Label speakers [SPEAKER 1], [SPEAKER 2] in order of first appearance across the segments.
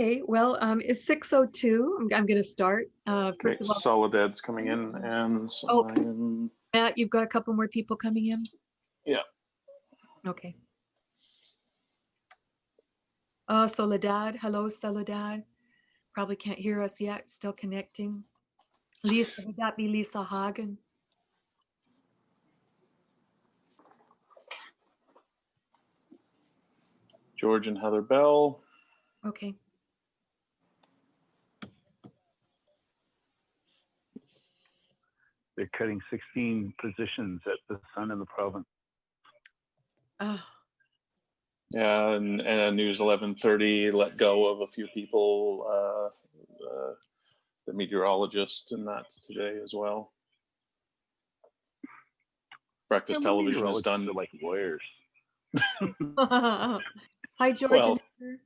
[SPEAKER 1] Okay, well, it's 6:02. I'm going to start.
[SPEAKER 2] Okay,
[SPEAKER 1] First of all,
[SPEAKER 2] Soledad's coming in, and
[SPEAKER 1] oh,
[SPEAKER 2] I am,
[SPEAKER 1] Matt, you've got a couple more people coming in?
[SPEAKER 2] yeah.
[SPEAKER 1] Okay. Soledad. Hello, Soledad. Probably can't hear us yet. Still connecting. Lisa, would that be Lisa Hagen?
[SPEAKER 2] George and Heather Bell.
[SPEAKER 1] Okay.
[SPEAKER 3] They're cutting 16 positions at the Sun in the province.
[SPEAKER 1] Oh,
[SPEAKER 2] Yeah, and News 1130 let go of a few people, the meteorologist, and that's today as well. Breakfast television is done.
[SPEAKER 3] They're like lawyers.
[SPEAKER 1] hi, George
[SPEAKER 2] Well,
[SPEAKER 1] and Heather.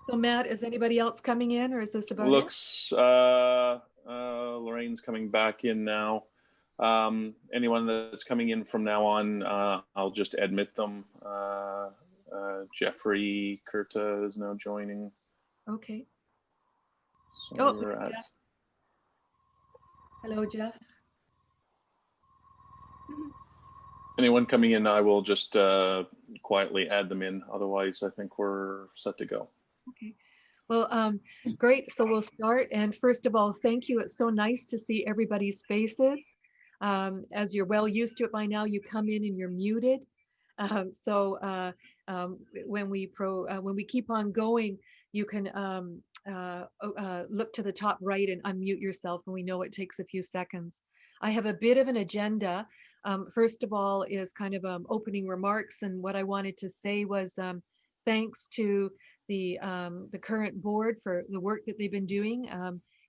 [SPEAKER 1] So, Matt, is anybody else coming in, or is this about
[SPEAKER 2] looks Lorraine's coming back in now. Anyone that's coming in from now on, I'll just admit them. Jeffrey Kurta is now joining.
[SPEAKER 1] it? Okay.
[SPEAKER 2] So
[SPEAKER 1] Oh, there's Jeff. Hello, Jeff.
[SPEAKER 2] Anyone coming in, I will just quietly add them in. Otherwise, I think we're set to go.
[SPEAKER 1] Okay. Well, great. So we'll start. And first of all, thank you. It's so nice to see everybody's faces. As you're well used to it by now, you come in and you're muted. When we keep on going, you can look to the top right and unmute yourself. And we know it takes a few seconds. I have a bit of an agenda. First of all is kind of opening remarks. And what I wanted to say was thanks to the current board for the work that they've been doing.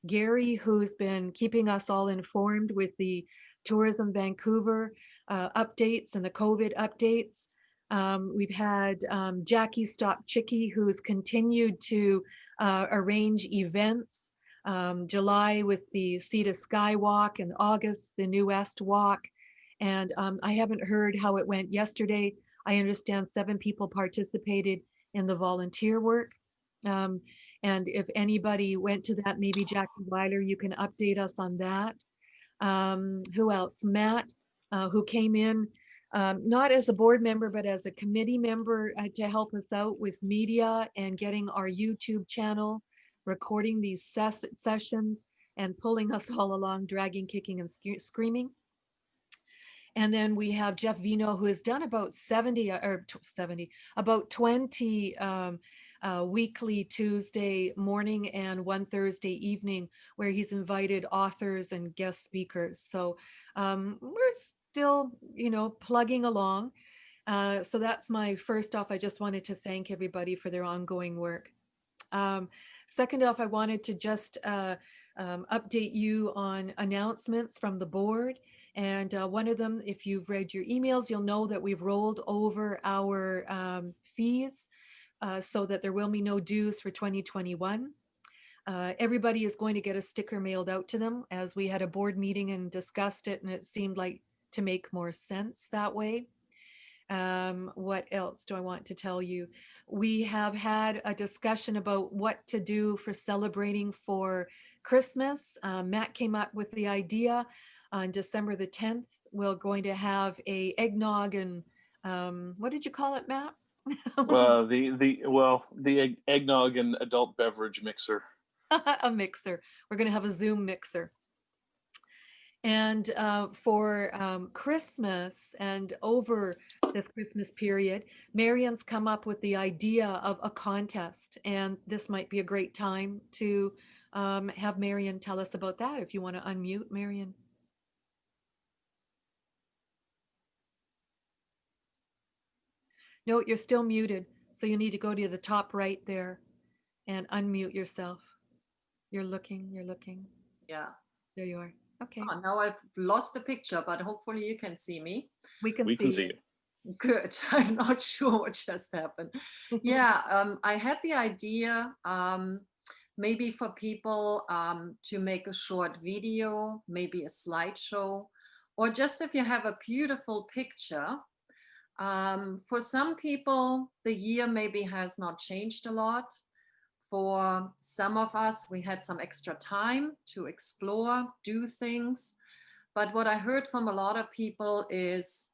[SPEAKER 1] Gary, who's been keeping us all informed with the Tourism Vancouver updates and the COVID updates. We've had Jackie Stop Chicky, who's continued to arrange events. July with the Sea to Sky Walk, and August the New West Walk. And I haven't heard how it went yesterday. I understand 7 people participated in the volunteer work. And if anybody went to that, maybe Jackie Weiler, you can update us on that. Who else? Matt, who came in, not as a board member, but as a committee member to help us out with media and getting our YouTube channel, recording these sessions and pulling us all along, dragging, kicking, and screaming. And then we have Jeff Vino, who has done about 20 weekly Tuesday morning and one Thursday evening, where he's invited authors and guest speakers. So we're still, plugging along. So that's my first off. I just wanted to thank everybody for their ongoing work. Second off, I wanted to just update you on announcements from the board. And one of them, if you've read your emails, you'll know that we've rolled over our fees so that there will be no dues for 2021. Everybody is going to get a sticker mailed out to them, as we had a board meeting and discussed it, and it seemed like to make more sense that way. What else do I want to tell you? We have had a discussion about what to do for celebrating for Christmas. Matt came up with the idea on December the 10th. We're going to have a eggnog and what did you call it, Matt?
[SPEAKER 2] The eggnog and adult beverage mixer.
[SPEAKER 1] A mixer. We're going to have a Zoom mixer. And for Christmas and over this Christmas period, Marion's come up with the idea of a contest. And this might be a great time to have Marion tell us about that. If you want to unmute, Marion. No, you're still muted. So you need to go to the top right there and unmute yourself. You're looking.
[SPEAKER 4] Yeah.
[SPEAKER 1] There you are. Okay.
[SPEAKER 4] Oh, now I've lost the picture, but hopefully you can see me.
[SPEAKER 1] We can see you.
[SPEAKER 4] Good. I'm not sure what just happened. Yeah, I had the idea maybe for people to make a short video, maybe a slideshow, or just if you have a beautiful picture, For some people, the year maybe has not changed a lot. For some of us, we had some extra time to explore, do things. But what I heard from a lot of people is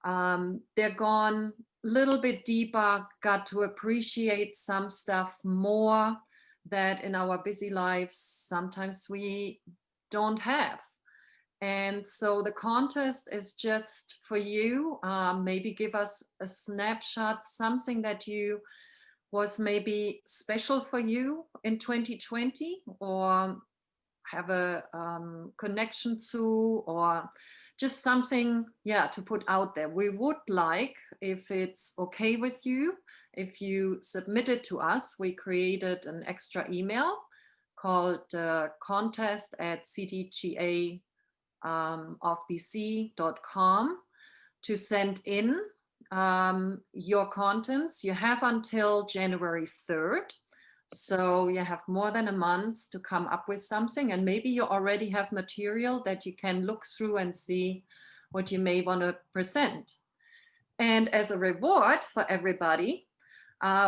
[SPEAKER 4] they're gone a little bit deeper, got to appreciate some stuff more that in our busy lives sometimes we don't have. And so the contest is just for you. Maybe give us a snapshot, something that you was maybe special for you in 2020, or have a connection to, or just something, yeah, to put out there. We would like, if it's okay with you, if you submit it to us. We created an extra email called contest@ctga of bc.com to send in your contents. You have until January 3rd. So you have more than a month to come up with something, and maybe you already have material that you can look through and see what you may want to present. And as a reward for everybody,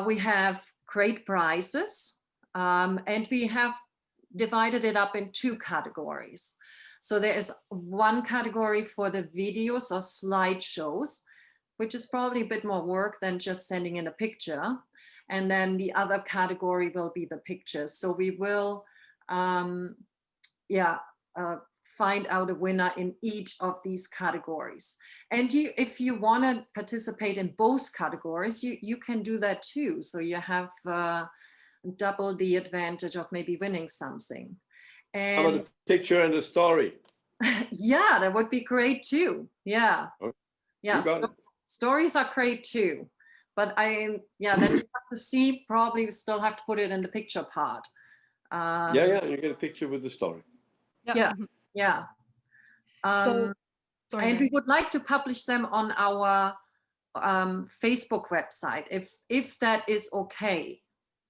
[SPEAKER 4] we have great prizes, and we have divided it up in 2 categories. So there is one category for the videos or slideshows, which is probably a bit more work than just sending in a picture. And then the other category will be the pictures. So we will, find out a winner in each of these categories. And if you want to participate in both categories, you can do that too. So you have double the advantage of maybe winning something.
[SPEAKER 5] How about
[SPEAKER 4] And
[SPEAKER 5] the picture and the story?
[SPEAKER 4] yeah, that would be great too. Yeah.
[SPEAKER 5] Okay.
[SPEAKER 4] Yeah.
[SPEAKER 5] You got it.
[SPEAKER 4] Stories are great too. But then you have to see, probably we still have to put it in the picture part.
[SPEAKER 5] Yeah, you get a picture with the story.
[SPEAKER 4] Yeah. Yeah.
[SPEAKER 1] So, sorry,
[SPEAKER 4] And we
[SPEAKER 1] Mary.
[SPEAKER 4] would like to publish them on our Facebook website, if that is okay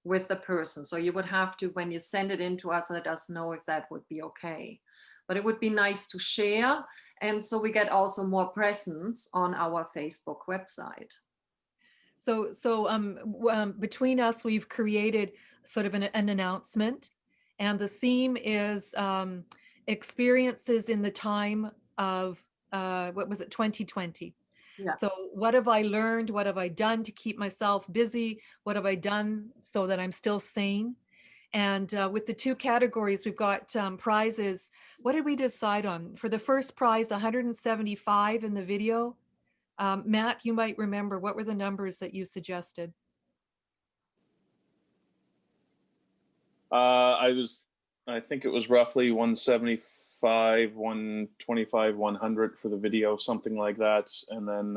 [SPEAKER 4] with the person. So you would have to, when you send it in to us, let us know if that would be okay. But it would be nice to share. And so we get also more presence on our Facebook website.
[SPEAKER 1] So between us, we've created sort of an announcement, and the theme is experiences in the time of, what was it, 2020.
[SPEAKER 4] Yeah.
[SPEAKER 1] So what have I learned? What have I done to keep myself busy? What have I done so that I'm still sane? And with the 2 categories, we've got prizes. What did we decide on? For the first prize, 175 in the video. Matt, you might remember, what were the numbers that you suggested?
[SPEAKER 2] I think it was roughly 175, 125, 100 for the video, something like that. And then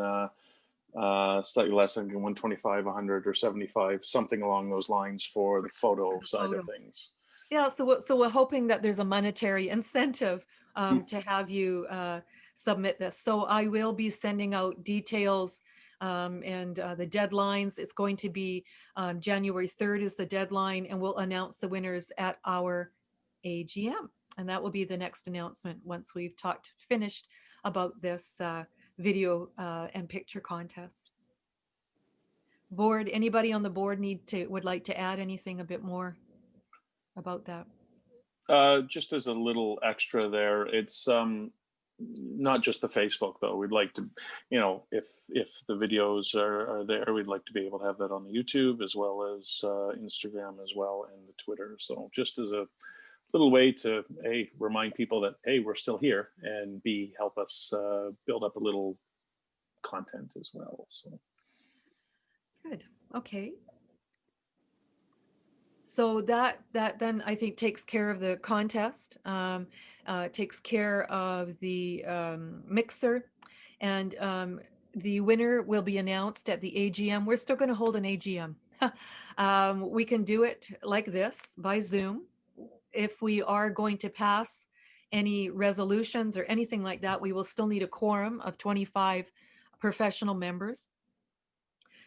[SPEAKER 2] slightly less, I think 125, 100 or 75, something along those lines for the photo side of things.
[SPEAKER 1] Yeah, so we're hoping that there's a monetary incentive to have you submit this. So I will be sending out details and the deadlines. It's going to be January 3rd is the deadline, and we'll announce the winners at our AGM. And that will be the next announcement once we've finished about this video and picture contest. Board, anybody on the board would like to add anything a bit more about that?
[SPEAKER 2] Just as a little extra there, it's not just the Facebook though. We'd like to, if the videos are there, we'd like to be able to have that on the YouTube as well as Instagram as well, and the Twitter. So just as a little way to A, remind people that A, we're still here, and B, help us build up a little content as well. So
[SPEAKER 1] Good. Okay. So that then I think takes care of the contest, takes care of the mixer, and the winner will be announced at the AGM. We're still going to hold an AGM. We can do it like this by Zoom. If we are going to pass any resolutions or anything like that, we will still need a quorum of 25 professional members,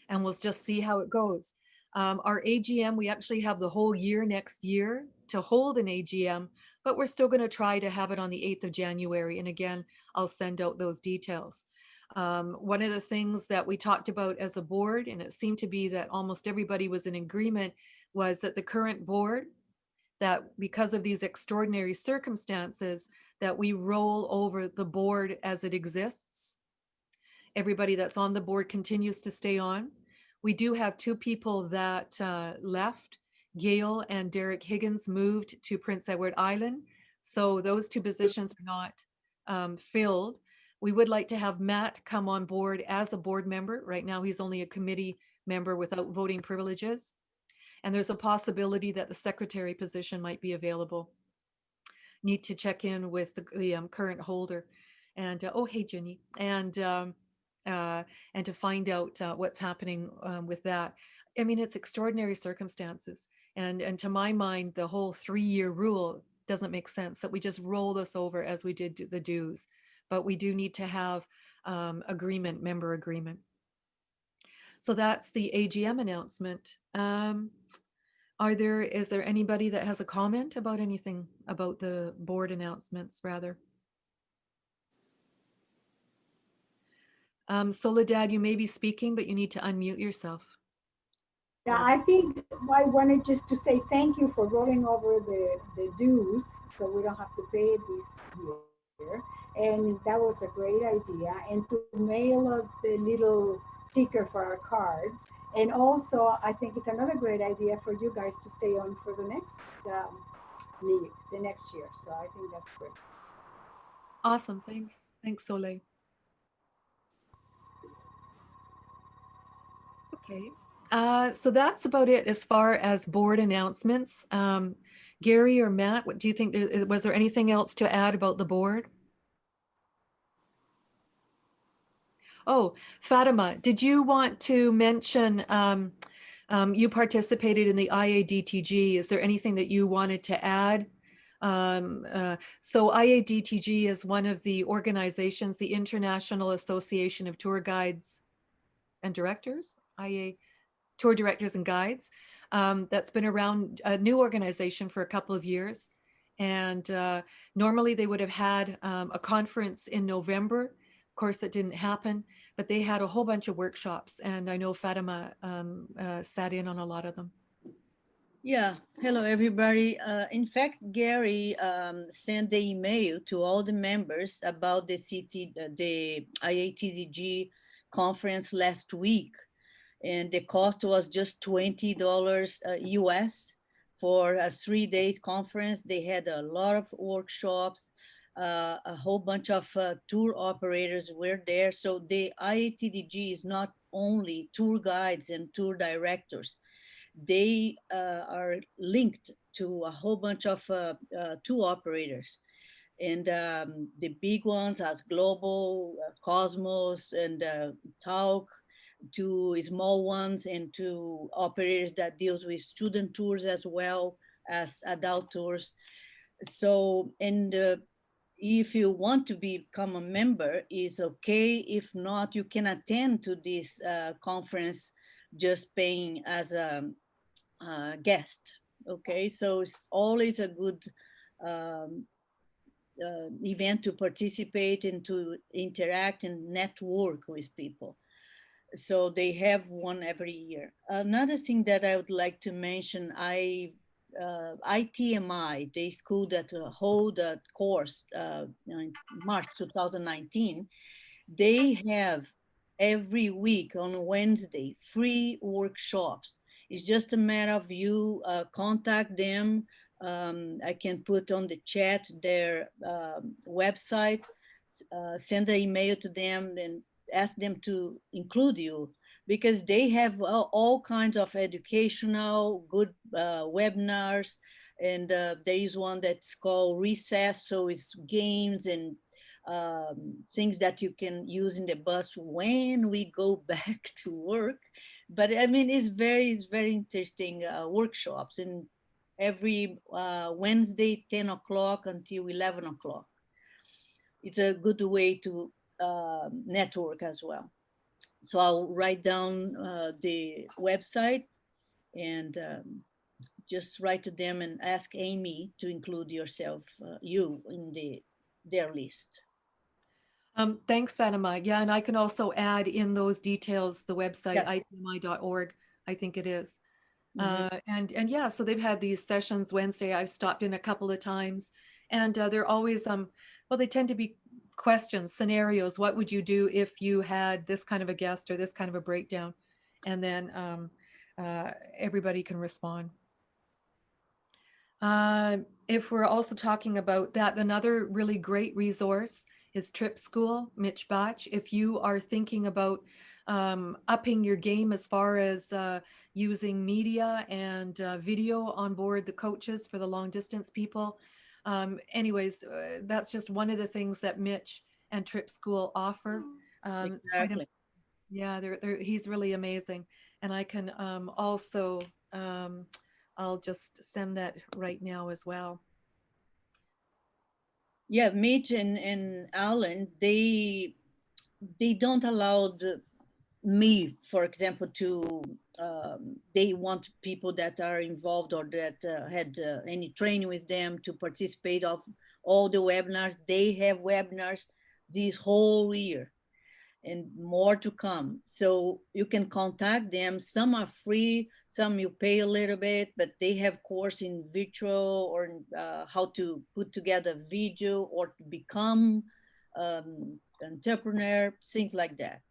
[SPEAKER 1] and we'll just see how it goes. Our AGM, we actually have the whole year next year to hold an AGM, but we're still going to try to have it on the 8th of January. And again, I'll send out those details. One of the things that we talked about as a board, and it seemed to be that almost everybody was in agreement, was that the current board, that because of these extraordinary circumstances, that we roll over the board as it exists. Everybody that's on the board continues to stay on. We do have two people that left. Gail and Derek Higgins moved to Prince Edward Island. So those two positions are not filled. We would like to have Matt come on board as a board member. Right now, he's only a committee member without voting privileges. And there's a possibility that the secretary position might be available. Need to check in with the current holder. And, oh, hey, Jenny. And to find out what's happening with that. I mean, it's extraordinary circumstances. And to my mind, the whole 3-year rule doesn't make sense, that we just roll this over as we did the dues. But we do need to have agreement, member agreement. So that's the AGM announcement. Is there anybody that has a comment about anything about the board announcements, rather? Soledad, you may be speaking, but you need to unmute yourself.
[SPEAKER 6] Yeah, I think I wanted just to say thank you for rolling over the dues, so we don't have to pay it this year. And that was a great idea. And to mail us the little sticker for our cards. And also, I think it's another great idea for you guys to stay on for the next year. So I think that's great.
[SPEAKER 1] Awesome, thanks. Thanks, Soleil. Okay, so that's about it as far as board announcements. Gary or Matt, what do you think? Was there anything else to add about the board? Oh, Fatima, did you want to mention, you participated in the IADTG. Is there anything that you wanted to add? So IADTG is one of the organizations, the International Association of Tour Guides and Directors, Tour Directors and Guides. That's been around, a new organization for a couple of years. And normally they would have had a conference in November. Of course, that didn't happen, but they had a whole bunch of workshops. And I know Fatima sat in on a lot of them.
[SPEAKER 7] Yeah, hello everybody. In fact, Gary sent the email to all the members about the IATDG conference last week. And the cost was just $20 US for a 3 days conference. They had a lot of workshops, a whole bunch of tour operators were there. So the IATDG is not only tour guides and tour directors. They are linked to a whole bunch of tour operators. And the big ones as Global, Cosmos, and Talk, to small ones, and to operators that deals with student tours as well as adult tours. So, and if you want to become a member, it's okay. If not, you can attend to this conference just paying as a guest. Okay, so it's always a good event to participate and to interact and network with people. So they have one every year. Another thing that I would like to mention, ITMI, the school that hold a course in March 2019, they have every week on Wednesday free workshops. It's just a matter of you contact them. I can put on the chat their website, send an email to them, and ask them to include you, because they have all kinds of educational good webinars. And there is one that's called Recess, so it's games and things that you can use in the bus when we go back to work. But I mean, it's very interesting workshops, and every Wednesday 10 o'clock until 11 o'clock. It's a good way to network as well. So I'll write down the website and just write to them and ask Amy to include you in their list.
[SPEAKER 1] Thanks, Fatima. Yeah, and I can also add in those details the website,
[SPEAKER 7] Yeah.
[SPEAKER 1] itmi.org, I think it is.
[SPEAKER 7] Mhm.
[SPEAKER 1] And yeah, so they've had these sessions Wednesday. I've stopped in a couple of times, and they're always well, they tend to be questions, scenarios. What would you do if you had this kind of a guest or this kind of a breakdown? And then everybody can respond. If we're also talking about that, another really great resource is Trip School, Mitch Batch. If you are thinking about upping your game as far as using media and video on board the coaches for the long distance people. Anyways, that's just one of the things that Mitch and Trip School offer. It's quite
[SPEAKER 7] Exactly.
[SPEAKER 1] yeah, he's really amazing. And I can also, I'll just send that right now as well.
[SPEAKER 7] Yeah, Mitch and Alan, they don't allow me, for example, to they want people that are involved or that had any training with them to participate of all the webinars. They have webinars this whole year and more to come. So you can contact them. Some are free, some you pay a little bit, but they have course in virtual or how to put together video or to become entrepreneur, things like that.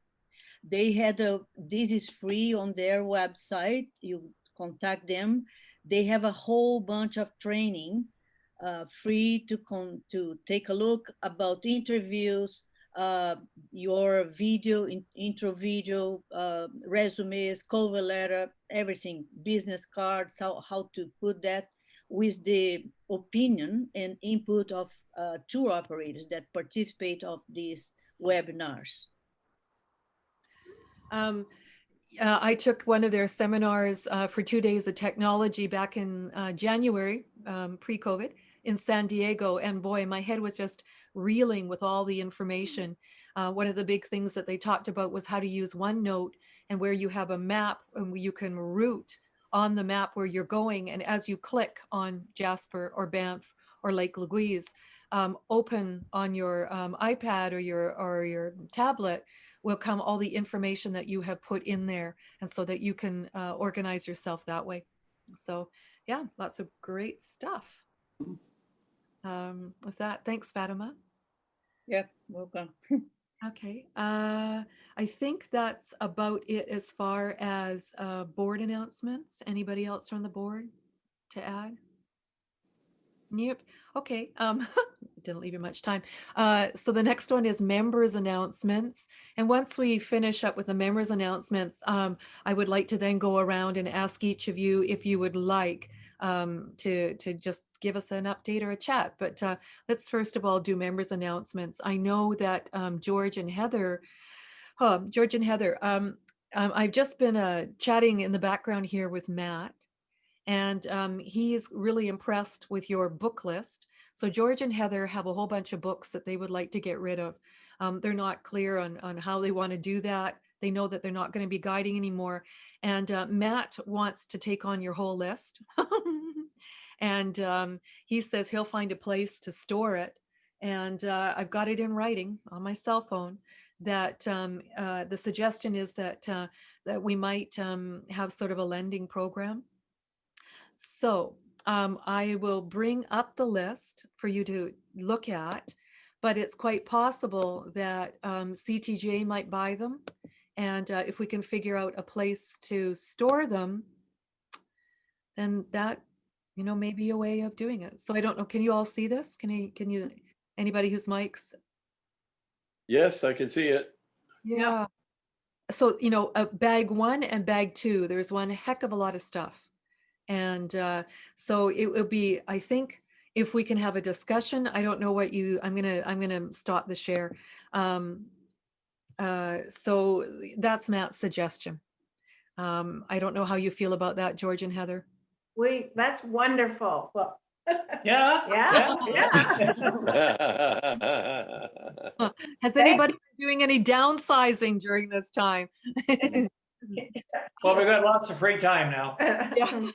[SPEAKER 7] They had this is free on their website. You contact them. They have a whole bunch of training free to take a look about interviews, your video, intro video, resumes, cover letter, everything, business cards, how to put that with the opinion and input of tour operators that participate of these webinars.
[SPEAKER 1] I took one of their seminars for 2 days of technology back in January, pre-COVID, in San Diego. And boy, my head was just reeling with all the information. One of the big things that they talked about was how to use OneNote, and where you have a map and you can route on the map where you're going. And as you click on Jasper or Banff or Lake Louise, open on your iPad or your tablet will come all the information that you have put in there, and so that you can organize yourself that way. So yeah, lots of great stuff. With that, thanks, Fatima.
[SPEAKER 7] Yeah, welcome.
[SPEAKER 1] Okay, I think that's about it as far as board announcements. Anybody else from the board to add? Yep. Okay. Didn't leave you much time. So the next one is members announcements. And once we finish up with the members announcements, I would like to then go around and ask each of you if you would like to just give us an update or a chat. But let's first of all do members announcements. I know that George and Heather, I've just been chatting in the background here with Matt. And he's really impressed with your book list. So George and Heather have a whole bunch of books that they would like to get rid of. They're not clear on how they want to do that. They know that they're not going to be guiding anymore. And Matt wants to take on your whole list. And he says he'll find a place to store it. And I've got it in writing on my cell phone that the suggestion is that we might have sort of a lending program. So I will bring up the list for you to look at, but it's quite possible that CTGA might buy them. And if we can figure out a place to store them, then that, may be a way of doing it. So I don't know, can you all see this? Can you, anybody whose mics?
[SPEAKER 5] Yes, I can see it.
[SPEAKER 1] Yeah. So, bag 1 and bag 2, there's one heck of a lot of stuff. And so it will be, I think, if we can have a discussion. I don't know what I'm gonna stop the share. So that's Matt's suggestion. I don't know how you feel about that, George and Heather.
[SPEAKER 8] That's wonderful. Well,
[SPEAKER 9] Yeah.
[SPEAKER 1] Has anybody been doing any downsizing during this time?
[SPEAKER 9] Well, we've got lots of free time now.
[SPEAKER 1] Yeah.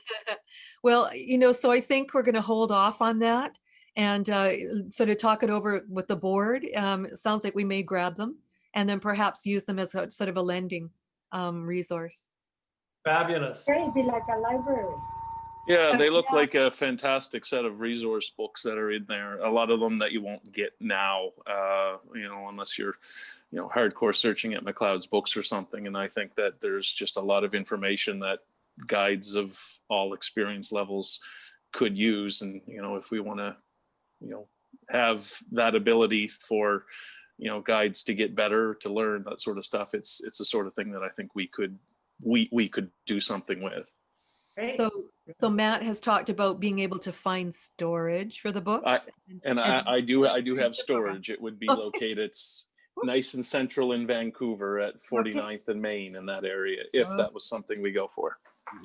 [SPEAKER 1] Well, so I think we're going to hold off on that. and sort of talk it over with the board. It sounds like we may grab them and then perhaps use them as a sort of a lending resource.
[SPEAKER 9] Fabulous.
[SPEAKER 6] Yeah, it'd be like a library.
[SPEAKER 2] Yeah, they look
[SPEAKER 1] Yeah.
[SPEAKER 2] like a fantastic set of resource books that are in there. A lot of them that you won't get now, unless you're, hardcore searching at McLeod's books or something. And I think that there's just a lot of information that guides of all experience levels could use. And, if we want to, have that ability for, guides to get better, to learn that sort of stuff, it's the sort of thing that I think we could do something with.
[SPEAKER 8] Great.
[SPEAKER 1] So Matt has talked about being able to find storage for the books.
[SPEAKER 2] I do have storage. It would be located, it's nice and central in Vancouver at 49th and Main, in that area, if that was something we go for.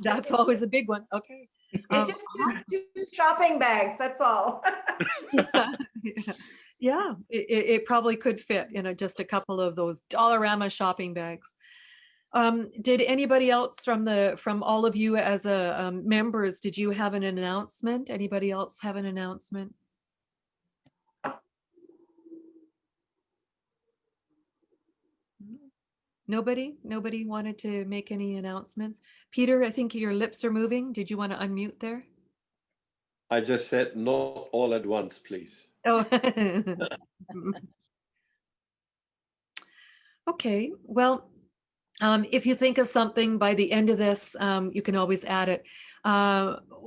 [SPEAKER 1] That's always a big one. Okay.
[SPEAKER 8] It's just two shopping bags, that's all.
[SPEAKER 1] Yeah, it probably could fit in just a couple of those Dollarama shopping bags. Did anybody else from all of you as members, did you have an announcement? Anybody else have an announcement? Nobody wanted to make any announcements? Peter, I think your lips are moving. Did you want to unmute there?
[SPEAKER 5] I just said not all at once, please.
[SPEAKER 1] Oh. Okay, well, if you think of something by the end of this, you can always add it.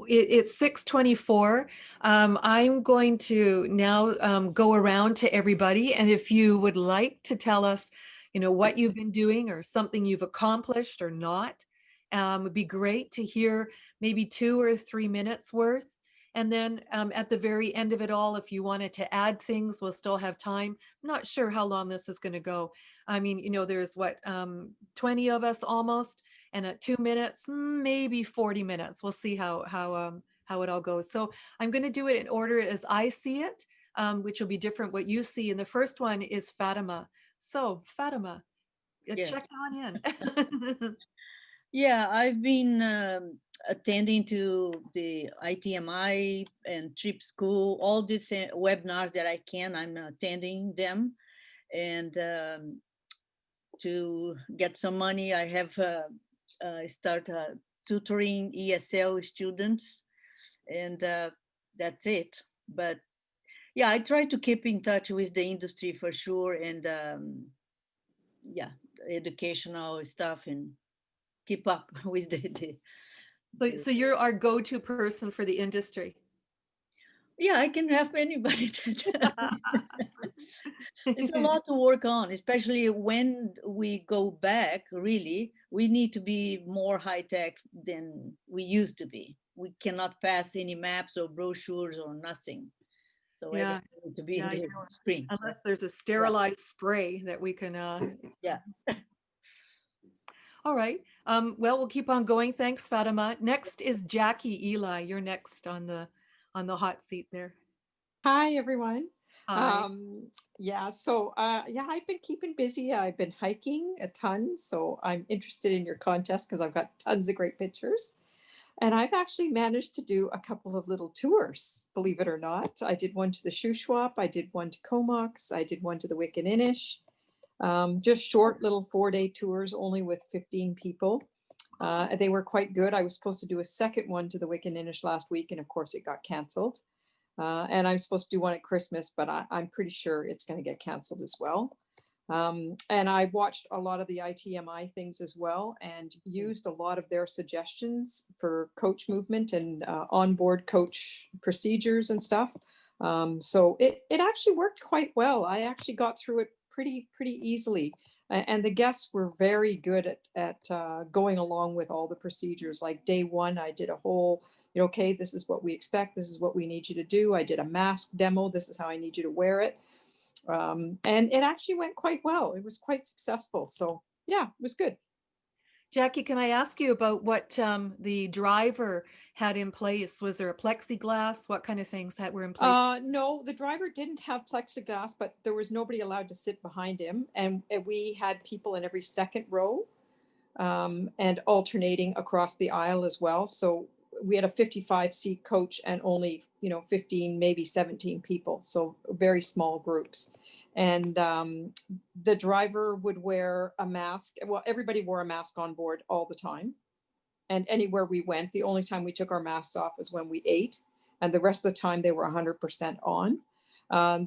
[SPEAKER 1] It's 6:24. I'm going to now go around to everybody, and if you would like to tell us, what you've been doing or something you've accomplished or not, would be great to hear maybe 2 or 3 minutes worth. And then at the very end of it all, if you wanted to add things, we'll still have time. I'm not sure how long this is going to go. I mean, there's 20 of us almost, and at 2 minutes, maybe 40 minutes. We'll see how it all goes. So I'm going to do it in order as I see it, which will be different what you see. And the first one is Fatima. So Fatima,
[SPEAKER 7] Yeah.
[SPEAKER 1] check on in.
[SPEAKER 7] Yeah, I've been attending to the ITMI and Trip School, all these webinars that I can, I'm attending them. And to get some money, I have started tutoring ESL students, and that's it. But yeah, I try to keep in touch with the industry for sure, and yeah, educational stuff, and keep up with the
[SPEAKER 1] So you're our go-to person for the industry.
[SPEAKER 7] Yeah, I can help anybody. It's a lot to work on, especially when we go back. Really, we need to be more high-tech than we used to be. We cannot pass any maps or brochures or nothing. So
[SPEAKER 1] Yeah.
[SPEAKER 7] everything needs to be in the spring.
[SPEAKER 1] Unless there's a sterilized spray that we can.
[SPEAKER 7] Yeah.
[SPEAKER 1] All right. Well, we'll keep on going. Thanks, Fatima. Next is Jackie Eli. You're next on the hot seat there.
[SPEAKER 10] Hi, everyone.
[SPEAKER 1] Hi.
[SPEAKER 10] I've been keeping busy. I've been hiking a ton, so I'm interested in your contest because I've got tons of great pictures. And I've actually managed to do a couple of little tours, believe it or not. I did one to the Shuswap, I did one to Comox, I did one to the Wickaninnish. Just short little 4-day tours, only with 15 people. They were quite good. I was supposed to do a second one to the Wickaninnish last week, and of course it got canceled. And I'm supposed to do one at Christmas, but I'm pretty sure it's going to get canceled as well. And I watched a lot of the ITMI things as well, and used a lot of their suggestions for coach movement and onboard coach procedures and stuff. So it actually worked quite well. I actually got through it pretty easily. And the guests were very good at going along with all the procedures. Like day one, I did a whole, okay, this is what we expect. This is what we need you to do. I did a mask demo. This is how I need you to wear it. And it actually went quite well. It was quite successful. So yeah, it was good.
[SPEAKER 1] Jackie, can I ask you about what the driver had in place? Was there a plexiglass? What kind of things that were in place?
[SPEAKER 10] No, the driver didn't have plexiglass, but there was nobody allowed to sit behind him. And we had people in every second row and alternating across the aisle as well. So we had a 55 seat coach and only, 15, maybe 17 people. So very small groups. And the driver would wear a mask. Well, everybody wore a mask on board all the time. And anywhere we went, the only time we took our masks off was when we ate. And the rest of the time they were 100% on.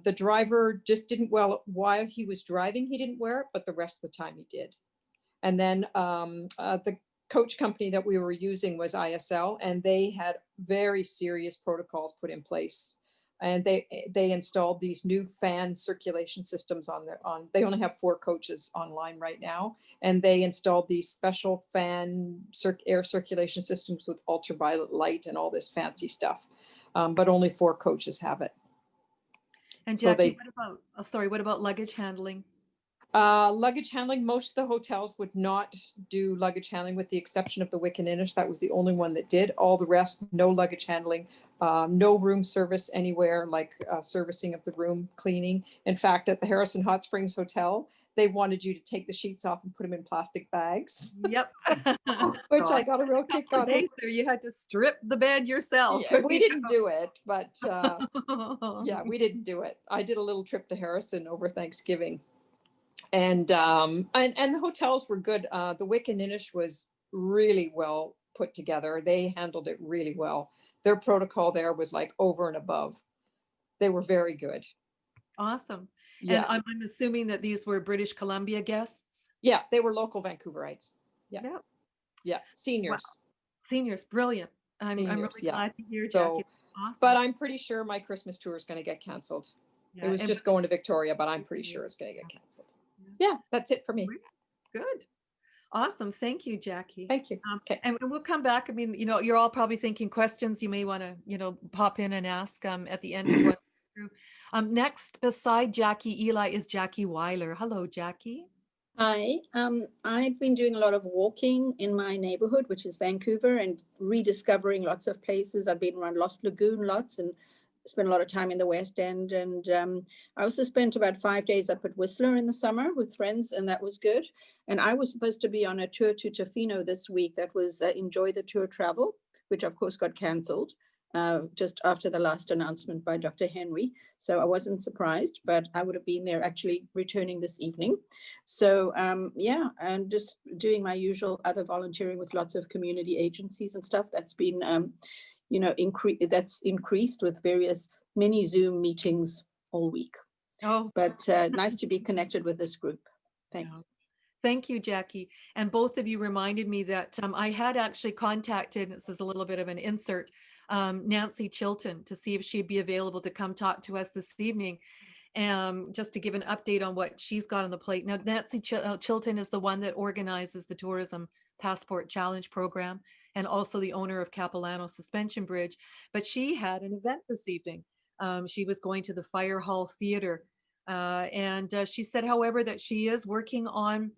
[SPEAKER 10] The driver just didn't, well, while he was driving, he didn't wear it, but the rest of the time he did. And then the coach company that we were using was ISL, and they had very serious protocols put in place. And they installed these new fan circulation systems they only have 4 coaches online right now. And they installed these special fan air circulation systems with ultraviolet light and all this fancy stuff. But only 4 coaches have it.
[SPEAKER 1] And Jackie, what about luggage handling?
[SPEAKER 10] Luggage handling, most of the hotels would not do luggage handling with the exception of the Wick and Innish. That was the only one that did. All the rest, no luggage handling, no room service anywhere, like servicing of the room, cleaning. In fact, at the Harrison Hot Springs Hotel, they wanted you to take the sheets off and put them in plastic bags.
[SPEAKER 1] Yep.
[SPEAKER 10] Which I got a real kick out of.
[SPEAKER 1] You had to strip the bed yourself.
[SPEAKER 10] Yeah, we didn't do it, but yeah, we didn't do it. I did a little trip to Harrison over Thanksgiving. And the hotels were good. The Wick and Innish was really well put together. They handled it really well. Their protocol there was like over and above. They were very good.
[SPEAKER 1] Awesome.
[SPEAKER 10] Yeah.
[SPEAKER 1] And I'm assuming that these were British Columbia guests.
[SPEAKER 10] Yeah, they were local Vancouverites. Yeah.
[SPEAKER 1] Yeah.
[SPEAKER 10] Yeah. Seniors.
[SPEAKER 1] Wow. Seniors, brilliant. I'm really glad to hear, Jackie. Awesome.
[SPEAKER 10] But I'm pretty sure my Christmas tour is going to get canceled. Yeah, it was just going to Victoria, but I'm pretty sure it's going to get canceled. Yeah, that's it for me.
[SPEAKER 1] Good. Awesome. Thank you, Jackie.
[SPEAKER 10] Thank you.
[SPEAKER 1] Okay. And we'll come back. I mean, you're all probably thinking questions you may want to, pop in and ask at the end of what through. Next, beside Jackie Eli, is Jackie Weiler. Hello, Jackie.
[SPEAKER 11] Hi. I've been doing a lot of walking in my neighborhood, which is Vancouver, and rediscovering lots of places. I've been around Lost Lagoon lots and spent a lot of time in the West End. And I also spent about 5 days up at Whistler in the summer with friends, and that was good. And I was supposed to be on a tour to Tofino this week. That was Enjoy the Tour Travel, which of course got cancelled just after the last announcement by Dr. Henry. So I wasn't surprised, but I would have been there actually returning this evening. So yeah, and just doing my usual other volunteering with lots of community agencies and stuff. That's been that's increased with various mini Zoom meetings all week.
[SPEAKER 1] Oh,
[SPEAKER 11] but nice to be connected with this group. Thanks.
[SPEAKER 1] Thank you, Jackie. And both of you reminded me that I had actually contacted, this is a little bit of an insert, Nancy Chilton to see if she'd be available to come talk to us this evening, just to give an update on what she's got on the plate. Now, Nancy Chilton is the one that organizes the Tourism Passport Challenge program and also the owner of Capilano Suspension Bridge. But she had an event this evening. She was going to the Fire Hall Theater. And she said, however, that she is working on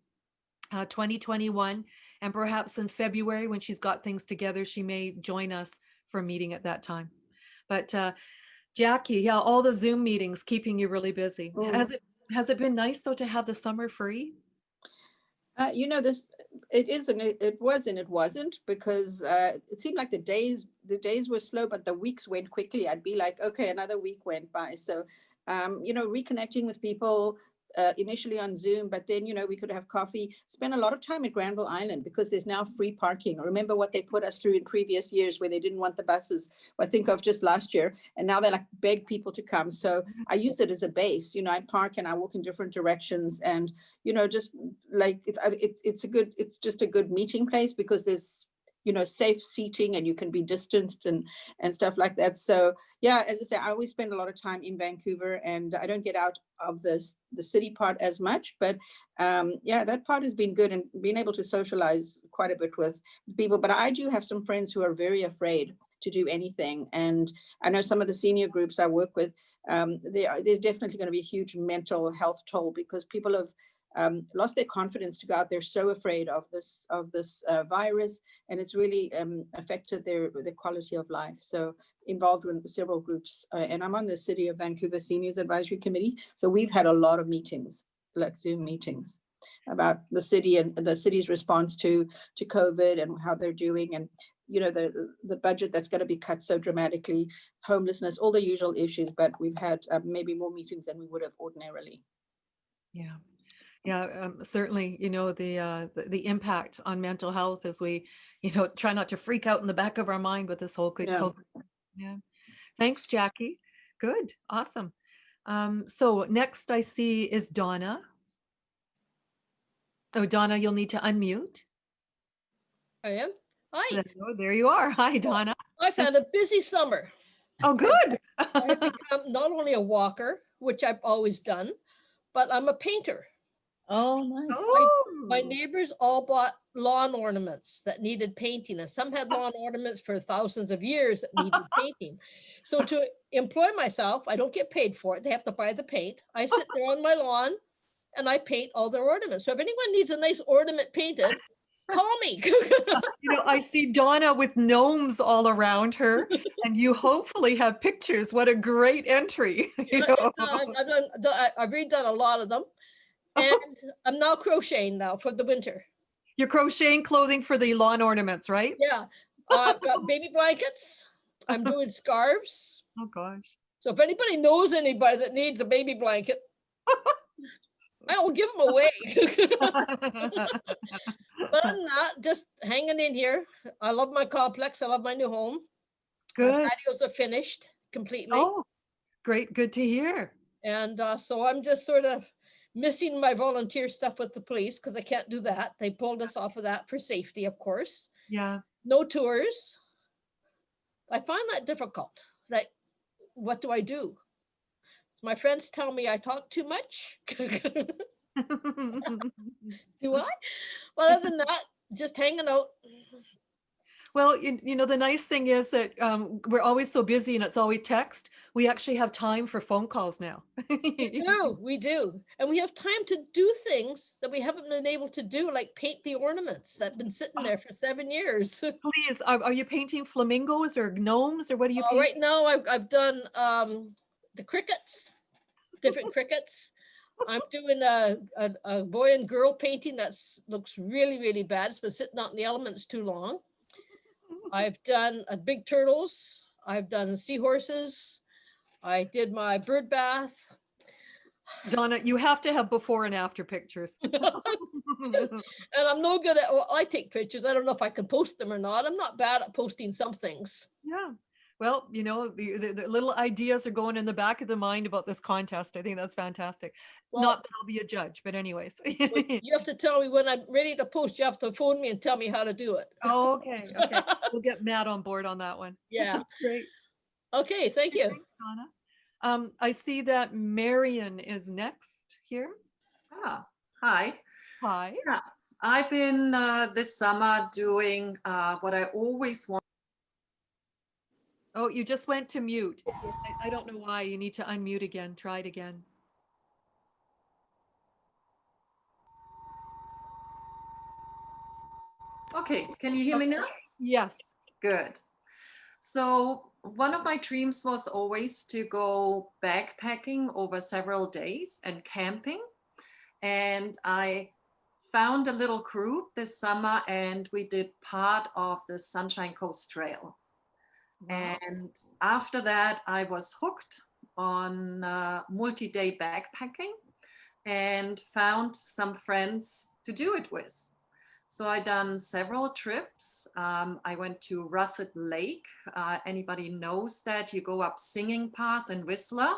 [SPEAKER 1] 2021, and perhaps in February, when she's got things together, she may join us for a meeting at that time. But Jackie, yeah, all the Zoom meetings keeping you really busy. Has it been nice though to have the summer free?
[SPEAKER 11] It is and it was and it wasn't, because it seemed like the days were slow, but the weeks went quickly. I'd be like, okay, another week went by. So reconnecting with people initially on Zoom, but then we could have coffee. Spend a lot of time at Granville Island because there's now free parking. Remember what they put us through in previous years where they didn't want the buses. I think of just last year, and now they beg people to come. So I use it as a base. I park and I walk in different directions, and just like it's just a good meeting place because there's safe seating and you can be distanced and stuff like that. So yeah, as I say, I always spend a lot of time in Vancouver, and I don't get out of the city part as much, but yeah, that part has been good, and being able to socialize quite a bit with people. But I do have some friends who are very afraid to do anything, and I know some of the senior groups I work with, there's definitely going to be a huge mental health toll because people have lost their confidence to go out. They're so afraid of this virus, and it's really affected their quality of life. So involved with several groups, and I'm on the City of Vancouver Seniors Advisory Committee. So we've had a lot of meetings, like Zoom meetings, about the city and the city's response to COVID and how they're doing. And you know, the budget that's going to be cut so dramatically, homelessness, all the usual issues, but we've had maybe more meetings than we would have ordinarily.
[SPEAKER 1] Yeah. Yeah, certainly, you know, the impact on mental health as we, you know, try not to freak out in the back of our mind with this whole
[SPEAKER 11] Yeah.
[SPEAKER 1] COVID. Yeah. Thanks, Jackie. Good. Awesome. So next I see is Donna. Oh, Donna, you'll need to unmute.
[SPEAKER 12] I am. Hi.
[SPEAKER 1] There you are. Hi, Donna.
[SPEAKER 12] I've had a busy summer.
[SPEAKER 1] Oh, good.
[SPEAKER 12] I have become not only a walker, which I've always done, but I'm a painter.
[SPEAKER 7] Oh, nice.
[SPEAKER 12] My neighbors all bought lawn ornaments that needed painting, and some had lawn ornaments for thousands of years that needed painting. So to employ myself, I don't get paid for it. They have to buy the paint. I sit there on my lawn and I paint all their ornaments. So if anyone needs a nice ornament painted, call me.
[SPEAKER 1] You know, I see Donna with gnomes all around her, and you hopefully have pictures. What a great entry. You know?
[SPEAKER 12] I've redone a lot of them. And I'm now crocheting now for the winter.
[SPEAKER 1] You're crocheting clothing for the lawn ornaments, right?
[SPEAKER 12] Yeah. I've got baby blankets. I'm doing scarves.
[SPEAKER 1] Oh, gosh.
[SPEAKER 12] So if anybody knows anybody that needs a baby blanket, I will give them away. But I'm not just hanging in here. I love my complex. I love my new home.
[SPEAKER 1] Good.
[SPEAKER 12] My patios are finished completely.
[SPEAKER 1] Oh, great. Good to hear.
[SPEAKER 12] And so I'm just sort of missing my volunteer stuff with the police because I can't do that. They pulled us off of that for safety, of course.
[SPEAKER 1] Yeah.
[SPEAKER 12] No tours. I find that difficult. Like, what do I do? My friends tell me I talk too much. Do I? Well, other than that, just hanging out.
[SPEAKER 1] Well, you know, the nice thing is that we're always so busy and it's always text. We actually have time for phone calls now.
[SPEAKER 12] We do. And we have time to do things that we haven't been able to do, like paint the ornaments that have been sitting there for 7 years.
[SPEAKER 1] Please, are you painting flamingos or gnomes or what are you painting?
[SPEAKER 12] Right now, I've done the crickets, different crickets. I'm doing a boy and girl painting that looks really, really bad. It's been sitting out in the elements too long. I've done big turtles. I've done seahorses. I did my bird bath.
[SPEAKER 1] Donna, you have to have before and after pictures.
[SPEAKER 12] And I'm no good at, well, I take pictures. I don't know if I can post them or not. I'm not bad at posting some things.
[SPEAKER 1] Yeah. Well, you know, the little ideas are going in the back of the mind about this contest. I think that's fantastic. Well, not that I'll be a judge, but anyways.
[SPEAKER 12] You have to tell me when I'm ready to post. You have to phone me and tell me how to do it.
[SPEAKER 1] Oh, okay. Okay. We'll get Matt on board on that one.
[SPEAKER 12] Yeah.
[SPEAKER 1] Great.
[SPEAKER 12] Okay. Thank you.
[SPEAKER 1] Thanks, Donna. I see that Marion is next here.
[SPEAKER 4] Hi.
[SPEAKER 1] Hi.
[SPEAKER 4] Yeah. I've been this summer doing what I always want.
[SPEAKER 1] Oh, you just went to mute. I don't know why. You need to unmute again. Try it again.
[SPEAKER 4] Okay, can you hear me now?
[SPEAKER 1] Yes.
[SPEAKER 4] Good. So one of my dreams was always to go backpacking over several days and camping. And I found a little group this summer and we did part of the Sunshine Coast Trail. Wow. And after that, I was hooked on multi-day backpacking and found some friends to do it with. So I done several trips. I went to Russet Lake. Anybody knows that? You go up Singing Pass in Whistler.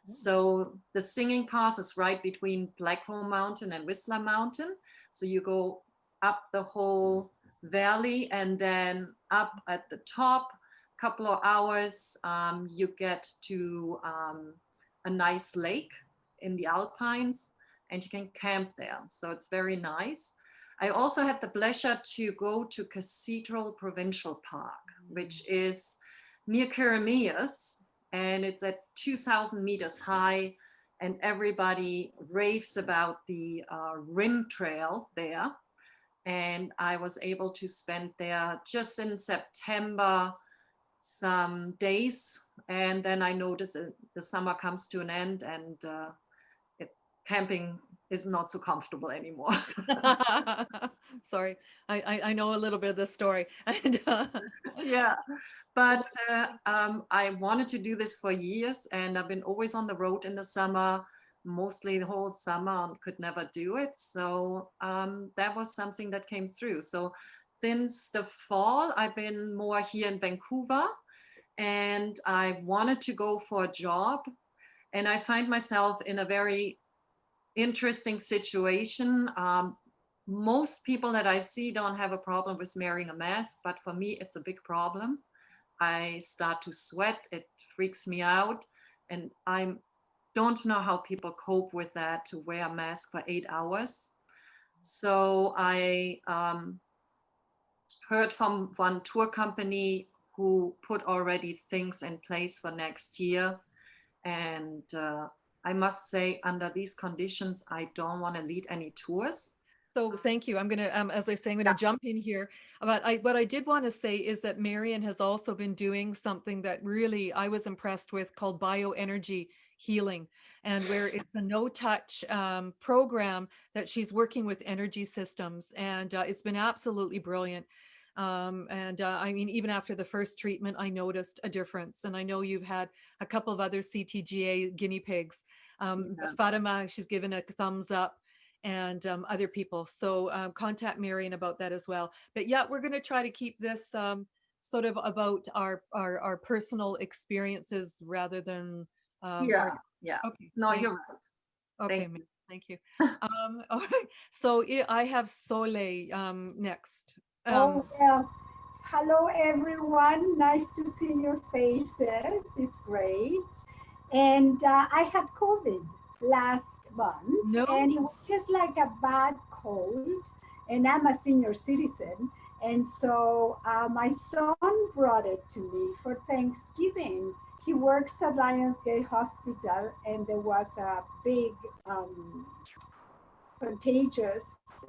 [SPEAKER 4] So the Singing Pass is right between Blackwell Mountain and Whistler Mountain. So you go up the whole valley and then up at the top, couple of hours, you get to a nice lake in the Alpines and you can camp there. So it's very nice. I also had the pleasure to go to Cathedral Provincial Park, which is near Karameas, and it's at 2,000 meters high, and everybody raves about the Rim Trail there. And I was able to spend there just in September some days, and then I noticed the summer comes to an end and camping is not so comfortable anymore.
[SPEAKER 1] Sorry, I know a little bit of the story. And,
[SPEAKER 4] Yeah, but I wanted to do this for years, and I've been always on the road in the summer, mostly the whole summer, and could never do it. So that was something that came through. So since the fall, I've been more here in Vancouver, and I wanted to go for a job, and I find myself in a very interesting situation. Most people that I see don't have a problem with wearing a mask, but for me, it's a big problem. I start to sweat, it freaks me out, and I don't know how people cope with that, to wear a mask for 8 hours. So I heard from one tour company who put already things in place for next year. And I must say, under these conditions, I don't want to lead any tours.
[SPEAKER 1] so thank you. I'm going to, as I say, I'm going to jump in here. But what I did want to say is that Marion has also been doing something that really I was impressed with, called bioenergy healing, and where it's a no-touch program that she's working with energy systems, and it's been absolutely brilliant. I mean, even after the first treatment, I noticed a difference. And I know you've had a couple of other CTGA guinea pigs. Fatima, she's given a thumbs up, and other people. So contact Marion about that as well. But yeah, we're going to try to keep this sort of about our personal experiences rather than
[SPEAKER 4] Yeah.
[SPEAKER 1] Okay.
[SPEAKER 4] No, you're right.
[SPEAKER 1] Okay,
[SPEAKER 4] Thank you.
[SPEAKER 1] thank you. All right. So I have Soleil next.
[SPEAKER 6] Oh, well, hello everyone. Nice to see your faces. It's great. And I had COVID last month,
[SPEAKER 1] No.
[SPEAKER 6] and it was just like a bad cold. And I'm a senior citizen. And so my son brought it to me for Thanksgiving. He works at Lionsgate Hospital, and there was a big contagious,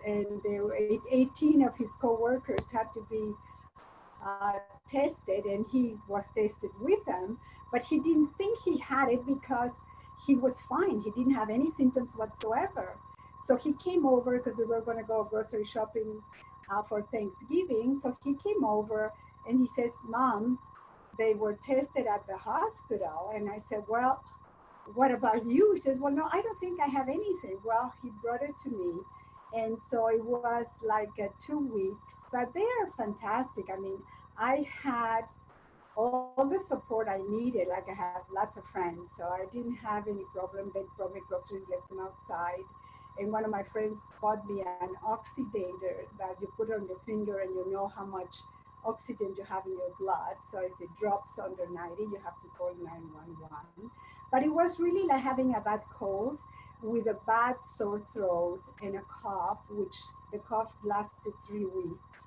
[SPEAKER 6] and there were 18 of his co-workers had to be tested, and he was tested with them, but he didn't think he had it because he was fine. He didn't have any symptoms whatsoever. So he came over because we were going to go grocery shopping for Thanksgiving. So he came over and he says, Mom, they were tested at the hospital. And I said, well, what about you? He says, well, no, I don't think I have anything. Well, he brought it to me. And so it was like 2 weeks, but they are fantastic. I mean, I had all the support I needed. Like, I have lots of friends, so I didn't have any problem. They brought me groceries, left them outside. And one of my friends bought me an oxidator that you put on your finger, and you know how much oxygen you have in your blood. So if it drops under 90, you have to call 911. But it was really like having a bad cold with a bad sore throat and a cough, which the cough lasted 3 weeks.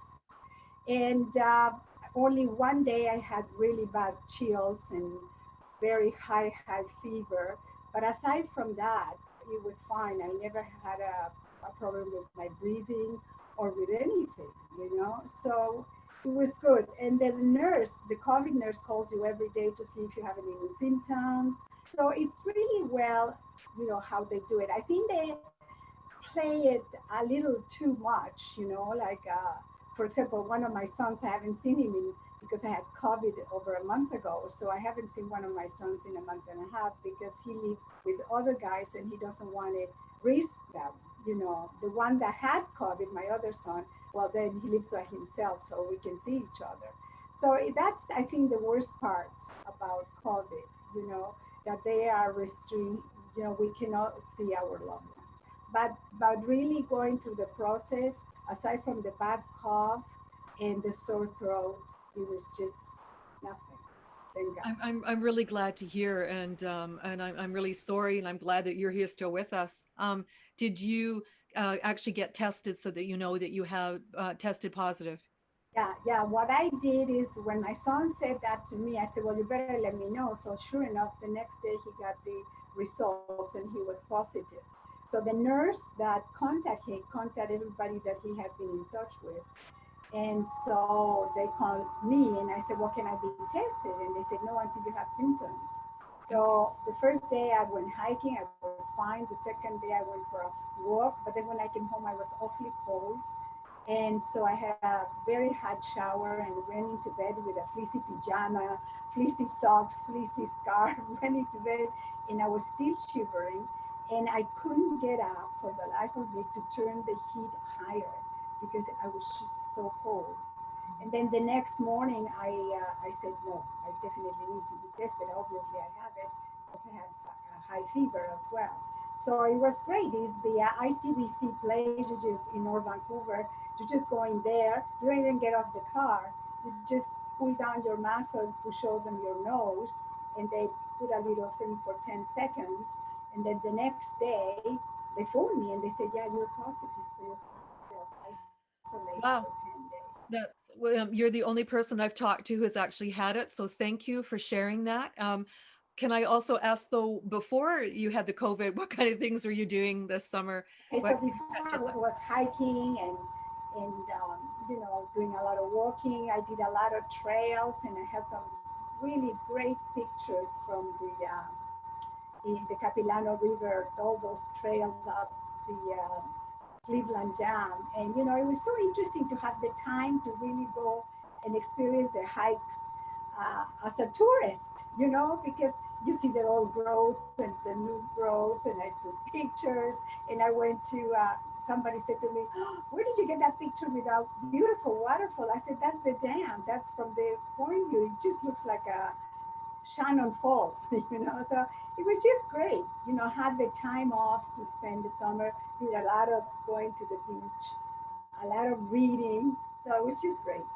[SPEAKER 6] And only one day I had really bad chills and very high fever. But aside from that, it was fine. I never had a problem with my breathing or with anything, you know? So it was good. And the nurse, the COVID nurse, calls you every day to see if you have any new symptoms. So it's really well, you know, how they do it. I think they play it a little too much, you know, like, for example, one of my sons, I haven't seen him because I had COVID over a month ago. So I haven't seen one of my sons in a month and a half because he lives with other guys and he doesn't want to risk them. You know, the one that had COVID, my other son, well, then he lives by himself, so we can see each other. So that's, I think, the worst part about COVID, you know, that they are restrained, you know, we cannot see our loved ones. But really going through the process, aside from the bad cough and the sore throat, it was just nothing. Thank God.
[SPEAKER 1] I'm really glad to hear, and I'm really sorry, and I'm glad that you're here still with us. Did you actually get tested so that you know that you have tested positive?
[SPEAKER 6] Yeah. What I did is when my son said that to me, I said, well, you better let me know. So sure enough, the next day he got the results and he was positive. So the nurse that contacted everybody that he had been in touch with. And so they called me and I said, well, can I be tested? And they said, no, until you have symptoms. So the first day I went hiking, I was fine. The second day I went for a walk, but then when I came home, I was awfully cold. And so I had a very hot shower and went into bed with a fleecy pajama, fleecy socks, fleecy scarf, went into bed, and I was still shivering. And I couldn't get up for the life of me to turn the heat higher because I was just so cold. And then the next morning, I said, no, I definitely need to be tested. Obviously, I have it because I had a high fever as well. So it was great. It's the ICBC places in North Vancouver. You just go in there, you don't even get off the car. You just pull down your mask to show them your nose, and they put a little thing for 10 seconds. And then the next day, they phoned me and they said, yeah, you're positive. So you're isolated
[SPEAKER 1] Wow.
[SPEAKER 6] for 10 days.
[SPEAKER 1] You're the only person I've talked to who has actually had it. So thank you for sharing that. Can I also ask though, before you had the COVID, what kind of things were you doing this summer?
[SPEAKER 6] Okay,
[SPEAKER 1] What
[SPEAKER 6] so before I was hiking and you know, doing a lot of walking. I did a lot of trails, and I had some really great pictures from the Capilano River, all those trails up the Cleveland Dam. And, you know, it was so interesting to have the time to really go and experience the hikes as a tourist, you know, because you see the old growth and the new growth, and I took pictures, and I went to, somebody said to me, oh, where did you get that picture with that beautiful waterfall? I said, that's the dam. That's from the point view. It just looks like a Shannon Falls, you know. So it was just great, you know, had the time off to spend the summer, did a lot of going to the beach, a lot of reading. So it was just great.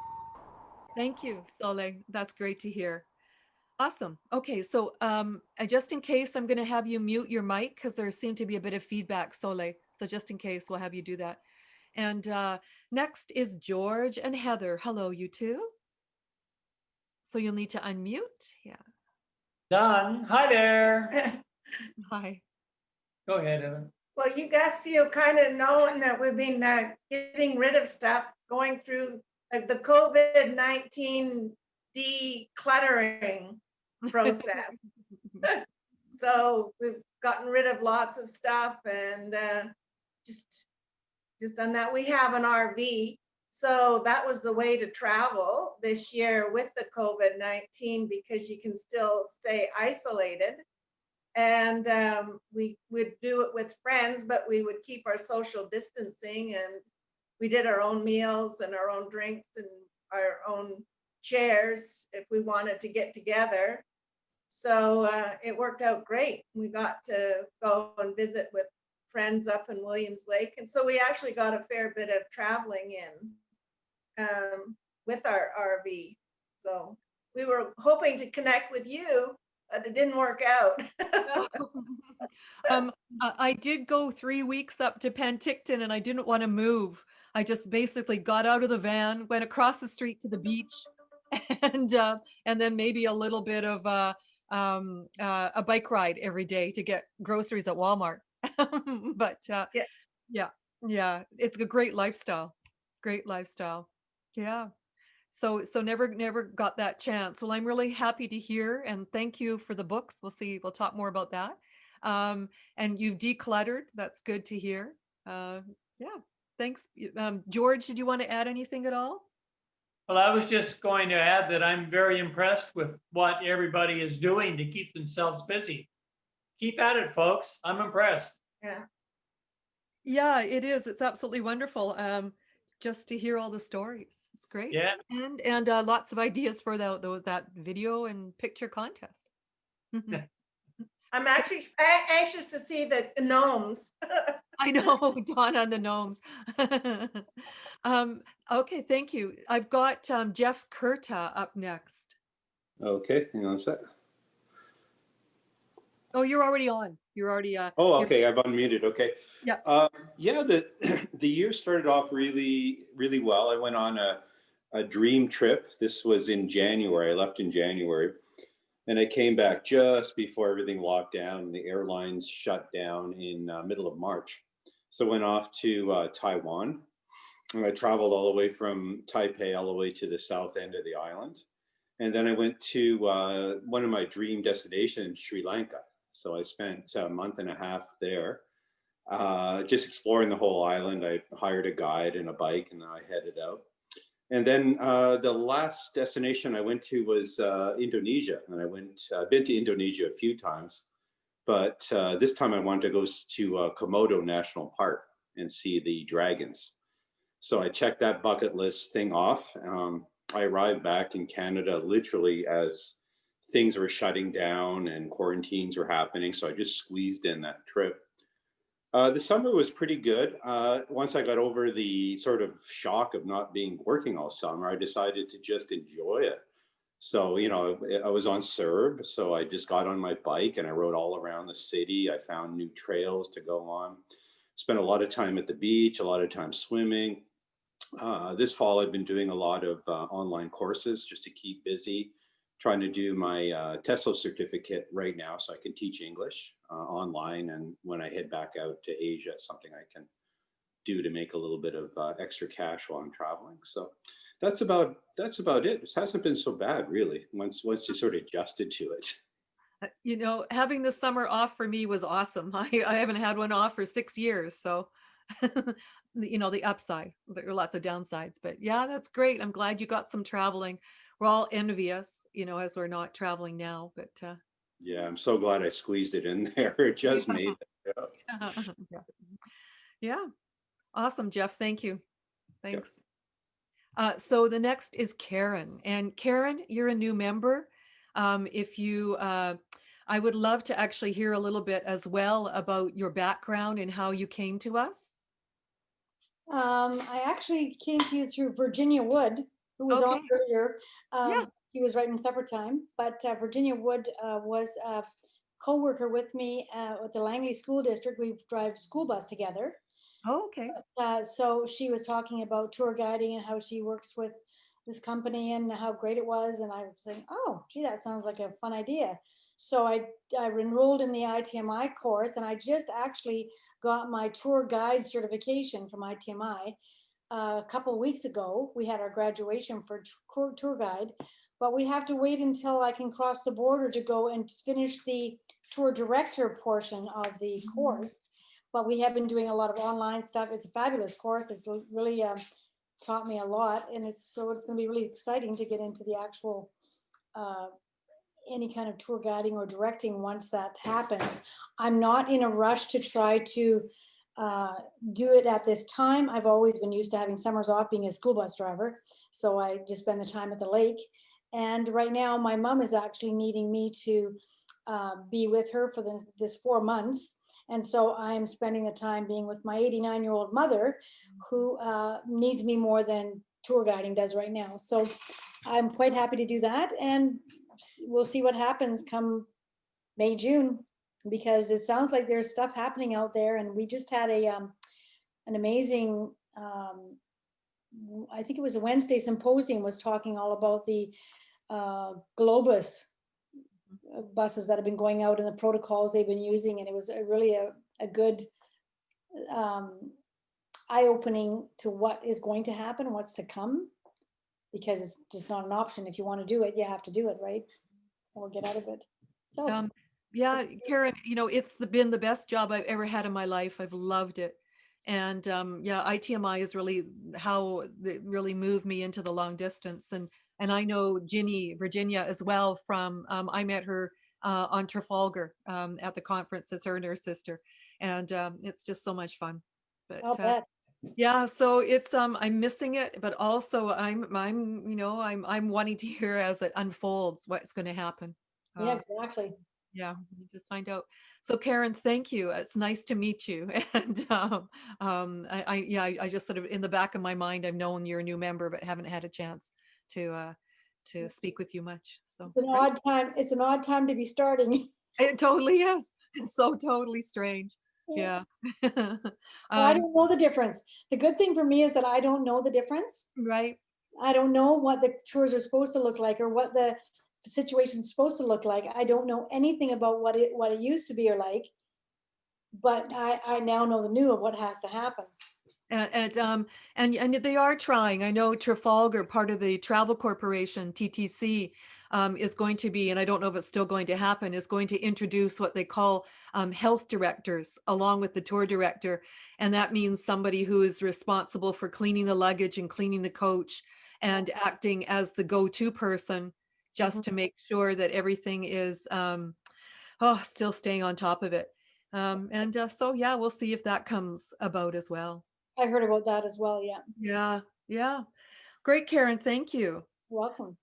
[SPEAKER 1] Thank you, Sole. That's great to hear. Awesome. Okay, so just in case, I'm going to have you mute your mic because there seemed to be a bit of feedback, Sole. So just in case, we'll have you do that. And next is George and Heather. Hello, you two. So you'll need to unmute. Yeah.
[SPEAKER 9] Done. Hi there.
[SPEAKER 1] Hi.
[SPEAKER 9] Go ahead, Evan.
[SPEAKER 8] Well, you guys feel kind of knowing that we've been getting rid of stuff, going through the COVID-19 decluttering process. So we've gotten rid of lots of stuff and just done that. We have an RV. So that was the way to travel this year with the COVID-19 because you can still stay isolated. And we would do it with friends, but we would keep our social distancing, and we did our own meals and our own drinks and our own chairs if we wanted to get together. So it worked out great. We got to go and visit with friends up in Williams Lake. And so we actually got a fair bit of traveling in with our RV. So we were hoping to connect with you, but it didn't work out.
[SPEAKER 1] I did go 3 weeks up to Penticton and I didn't want to move. I just basically got out of the van, went across the street to the beach, and then maybe a little bit of a bike ride every day to get groceries at Walmart. But yeah, it's a great lifestyle. Great lifestyle. Yeah. So never got that chance. Well, I'm really happy to hear, and thank you for the books. We'll talk more about that. And you've decluttered. That's good to hear. Yeah, thanks. George, did you want to add anything at all?
[SPEAKER 9] Well, I was just going to add that I'm very impressed with what everybody is doing to keep themselves busy. Keep at it, folks. I'm impressed.
[SPEAKER 8] Yeah.
[SPEAKER 1] Yeah, it is. It's absolutely wonderful. Just to hear all the stories. It's great.
[SPEAKER 9] Yeah.
[SPEAKER 1] And lots of ideas for that video and picture contest.
[SPEAKER 8] I'm actually anxious to see the gnomes.
[SPEAKER 1] I know, Dawn on the gnomes. Okay, thank you. I've got Jeff Kurta up next.
[SPEAKER 13] Okay, hang on a sec.
[SPEAKER 1] Oh, you're already on. You're already.
[SPEAKER 13] Oh, okay. I've unmuted. Okay.
[SPEAKER 1] Yeah.
[SPEAKER 13] Yeah. The year started off really, really well. I went on a dream trip. This was in January. I left in January, and I came back just before everything locked down and the airlines shut down in middle of March. So I went off to Taiwan, and I traveled all the way from Taipei all the way to the south end of the island, and then I went to one of my dream destinations, Sri Lanka. So I spent a month and a half there, just exploring the whole island. I hired a guide and a bike, and then I headed out. And then the last destination I went to was Indonesia. And I've been to Indonesia a few times, but this time I wanted to go to Komodo National Park and see the dragons. So I checked that bucket list thing off. I arrived back in Canada literally as things were shutting down and quarantines were happening. So I just squeezed in that trip. The summer was pretty good. Once I got over the sort of shock of not being working all summer, I decided to just enjoy it. So, you know, I was on CERB, so I just got on my bike and I rode all around the city. I found new trails to go on. Spent a lot of time at the beach, a lot of time swimming. This fall, I've been doing a lot of online courses just to keep busy, trying to do my TESOL certificate right now so I can teach English online. And when I head back out to Asia, something I can do to make a little bit of extra cash while I'm traveling. So that's about it. It hasn't been so bad, really, once you sort of adjusted to it.
[SPEAKER 1] You know, having the summer off for me was awesome. I haven't had one off for 6 years. So, you know, the upside, there are lots of downsides, but yeah, that's great. I'm glad you got some traveling. We're all envious, you know, as we're not traveling now, but
[SPEAKER 13] Yeah, I'm so glad I squeezed it in there. It just made it. Yeah.
[SPEAKER 1] yeah. Yeah. Awesome, Jeff. Thank you. Thanks. So the next is Karen. And Karen, you're a new member. If you, I would love to actually hear a little bit as well about your background and how you came to us.
[SPEAKER 14] I actually came to you through Virginia Wood, who was on earlier.
[SPEAKER 1] Yeah.
[SPEAKER 14] She was right in supper time, but Virginia Wood was a co-worker with me at the Langley School District. We drive school bus together.
[SPEAKER 1] Oh, okay.
[SPEAKER 14] So she was talking about tour guiding and how she works with this company and how great it was. And I was saying, oh, gee, that sounds like a fun idea. So I enrolled in the ITMI course, and I just actually got my tour guide certification from ITMI a couple of weeks ago. We had our graduation for tour guide, but we have to wait until I can cross the border to go and finish the tour director portion of the course. But we have been doing a lot of online stuff. It's a fabulous course. It's really taught me a lot, and it's going to be really exciting to get into the actual any kind of tour guiding or directing once that happens. I'm not in a rush to try to do it at this time. I've always been used to having summers off being a school bus driver, so I just spend the time at the lake. And right now, my mom is actually needing me to be with her for this 4 months. And so I'm spending the time being with my 89-year-old mother, who needs me more than tour guiding does right now. So I'm quite happy to do that. And we'll see what happens come May, June, because it sounds like there's stuff happening out there. And we just had an amazing, I think it was a Wednesday symposium, was talking all about the Globus buses that have been going out and the protocols they've been using. And it was really a good eye-opening to what is going to happen, what's to come, because it's just not an option. If you want to do it, you have to do it, right? Or get out of it. So
[SPEAKER 1] yeah, Karen, you know, it's been the best job I've ever had in my life. I've loved it. And yeah, ITMI is really how it really moved me into the long distance. And I know Ginny, Virginia, as well from, I met her on Trafalgar at the conference as her and her sister. And it's just so much fun. But yeah, so it's I'm missing it, but also I'm you know, I'm wanting to hear as it unfolds what's going to happen.
[SPEAKER 14] Yeah, exactly.
[SPEAKER 1] Yeah, you just find out. So Karen, thank you. It's nice to meet you. And I just sort of in the back of my mind, I've known you're a new member, but haven't had a chance to speak with you much. So
[SPEAKER 14] it's an odd time. It's an odd time to be starting.
[SPEAKER 1] It totally is. It's so totally strange. Yeah.
[SPEAKER 14] Well, I don't know the difference. The good thing for me is that I don't know the difference.
[SPEAKER 1] Right.
[SPEAKER 14] I don't know what the tours are supposed to look like or what the situation's supposed to look like. I don't know anything about what it used to be or like, but I now know the new of what has to happen.
[SPEAKER 1] And they are trying. I know Trafalgar, part of the Travel Corporation, TTC, is going to be, and I don't know if it's still going to happen, is going to introduce what they call health directors along with the tour director. And that means somebody who is responsible for cleaning the luggage and cleaning the coach and acting as the go-to person just to make sure that everything is still staying on top of it. So, yeah, we'll see if that comes about as well.
[SPEAKER 14] I heard about that as well. Yeah.
[SPEAKER 1] Yeah. Yeah. Great, Karen. Thank you.
[SPEAKER 14] Welcome.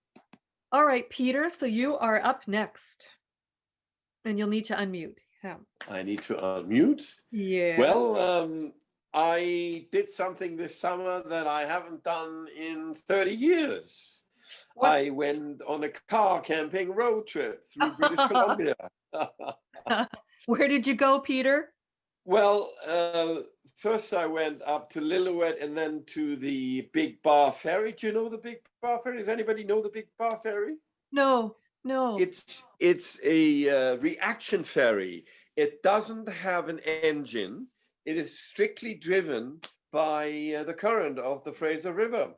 [SPEAKER 1] All right, Peter. So you are up next. And you'll need to unmute. Yeah.
[SPEAKER 5] I need to unmute.
[SPEAKER 1] Yeah.
[SPEAKER 5] Well, I did something this summer that I haven't done in 30 years.
[SPEAKER 14] What?
[SPEAKER 5] I went on a car camping road trip through British Columbia.
[SPEAKER 1] Where did you go, Peter?
[SPEAKER 5] Well, first I went up to Lillooet and then to the Big Bar Ferry. Do you know the Big Bar Ferry? Does anybody know the Big Bar Ferry?
[SPEAKER 1] No, no.
[SPEAKER 5] It's a reaction ferry. It doesn't have an engine. It is strictly driven by the current of the Fraser River.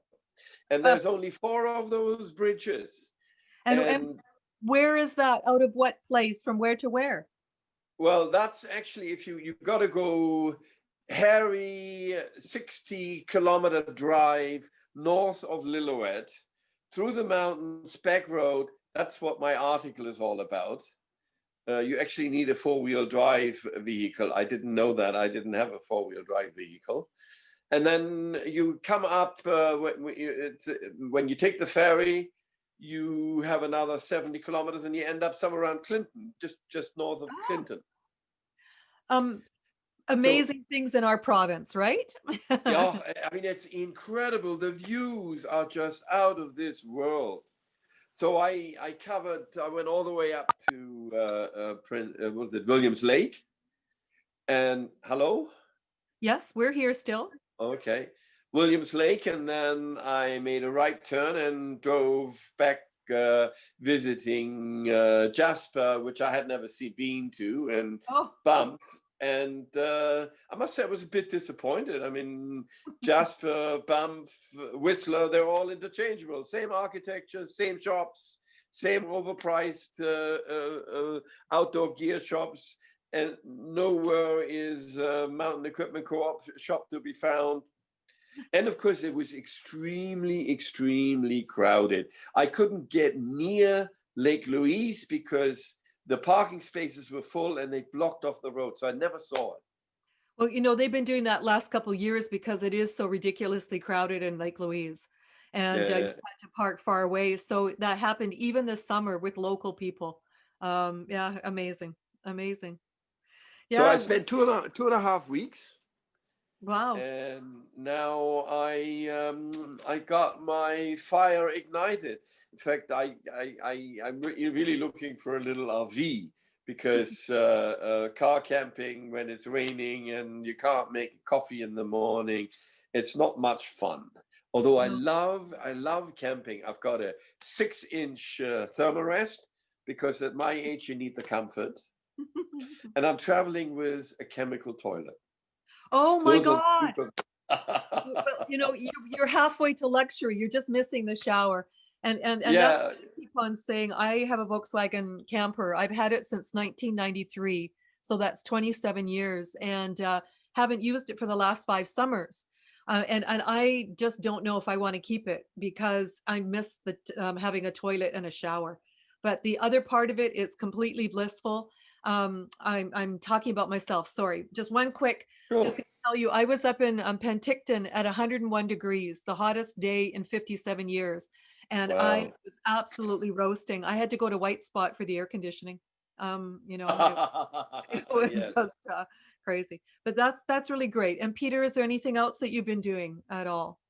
[SPEAKER 5] And there's only 4 of those bridges.
[SPEAKER 1] And where is that? Out of what place? From where to where?
[SPEAKER 5] Well, that's actually, if you've got to go hairy 60-kilometer drive north of Lillooet, through the mountains, back road. That's what my article is all about. You actually need a 4-wheel drive vehicle. I didn't know that. I didn't have a 4-wheel drive vehicle. And then you come up, when you take the ferry, you have another 70 kilometers and you end up somewhere around Clinton, just north of Clinton.
[SPEAKER 1] Amazing things in our province, right?
[SPEAKER 5] Yeah, I mean, it's incredible. The views are just out of this world. So I went all the way up to Williams Lake. And hello?
[SPEAKER 1] Yes, we're here still.
[SPEAKER 5] Okay. Williams Lake, and then I made a right turn and drove back visiting Jasper, which I had never been to, and Banff. And I must say I was a bit disappointed. I mean, Jasper, Banff, Whistler, they're all interchangeable. Same architecture, same shops, same overpriced outdoor gear shops. And nowhere is Mountain Equipment Co-op shop to be found. And of course, it was extremely, extremely crowded. I couldn't get near Lake Louise because the parking spaces were full and they blocked off the road. So I never saw it.
[SPEAKER 1] Well, you know, they've been doing that last couple of years because it is so ridiculously crowded in Lake Louise. And you had to park far away. So that happened even this summer with local people. Yeah, amazing. Amazing. Yeah.
[SPEAKER 5] So I spent two and a half weeks.
[SPEAKER 1] Wow.
[SPEAKER 5] And now I got my fire ignited. In fact, I'm really looking for a little RV because car camping when it's raining and you can't make coffee in the morning, it's not much fun. Although I love camping. I've got a 6-inch thermarest because at my age you need the comfort. And I'm traveling with a chemical toilet.
[SPEAKER 1] Oh my God. Well, you know, you're halfway to luxury. You're just missing the shower. And that's what I keep on saying. I have a Volkswagen camper. I've had it since 1993. So that's 27 years and haven't used it for the last 5 summers. And I just don't know if I want to keep it because I miss the having a toilet and a shower. But the other part of it is completely blissful. I'm talking about myself. Sorry. Just one quick, just gonna tell you, I was up in Penticton at 101 degrees, the hottest day in 57 years. And I was absolutely roasting. I had to go to White Spot for the air conditioning. You know, it was just crazy, but that's really great. And Peter, is there anything else that you've been doing at all?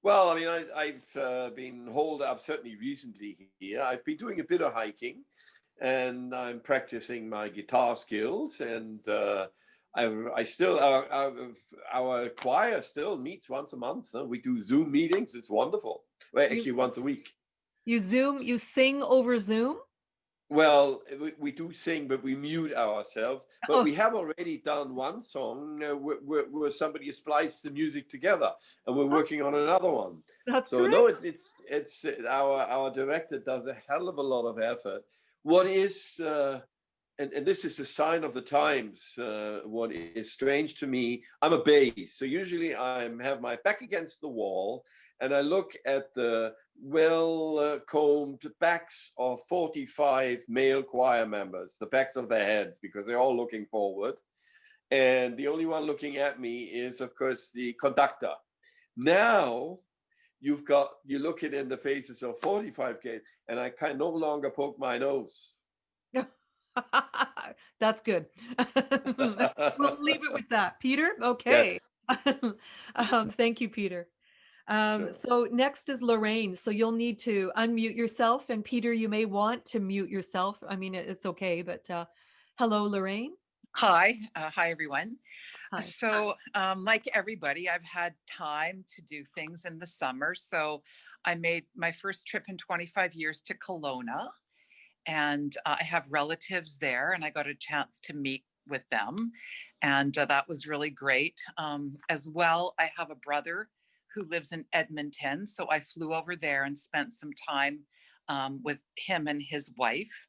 [SPEAKER 5] Well, I mean, I've been holed up certainly recently here. I've been doing a bit of hiking. And I'm practicing my guitar skills, and I still our choir still meets once a month. Huh? We do Zoom meetings. It's wonderful. Well, actually, once a week. You
[SPEAKER 1] sing over Zoom?
[SPEAKER 5] Well, we do sing, but we mute ourselves. But we have already done one song where somebody spliced the music together, and we're working on another one.
[SPEAKER 1] That's
[SPEAKER 5] So
[SPEAKER 1] great.
[SPEAKER 5] no, it's our director does a hell of a lot of effort. What is and this is a sign of the times. What is strange to me, I'm a bass, so usually I have my back against the wall, and I look at the well-combed backs of 45 male choir members, the backs of their heads, because they're all looking forward. And the only one looking at me is, of course, the conductor. Now, you look it in the faces of 45 kids, and I can no longer poke my nose.
[SPEAKER 1] That's good. We'll leave it with that. Peter, okay.
[SPEAKER 5] Yes.
[SPEAKER 1] Thank you, Peter.
[SPEAKER 5] Sure.
[SPEAKER 1] So next is Lorraine. So you'll need to unmute yourself, and Peter, you may want to mute yourself. I mean, it's okay, but hello, Lorraine.
[SPEAKER 15] Hi, hi everyone.
[SPEAKER 1] Hi.
[SPEAKER 15] So like everybody, I've had time to do things in the summer. So I made my first trip in 25 years to Kelowna, and I have relatives there, and I got a chance to meet with them, and that was really great. As well, I have a brother who lives in Edmonton, so I flew over there and spent some time with him and his wife,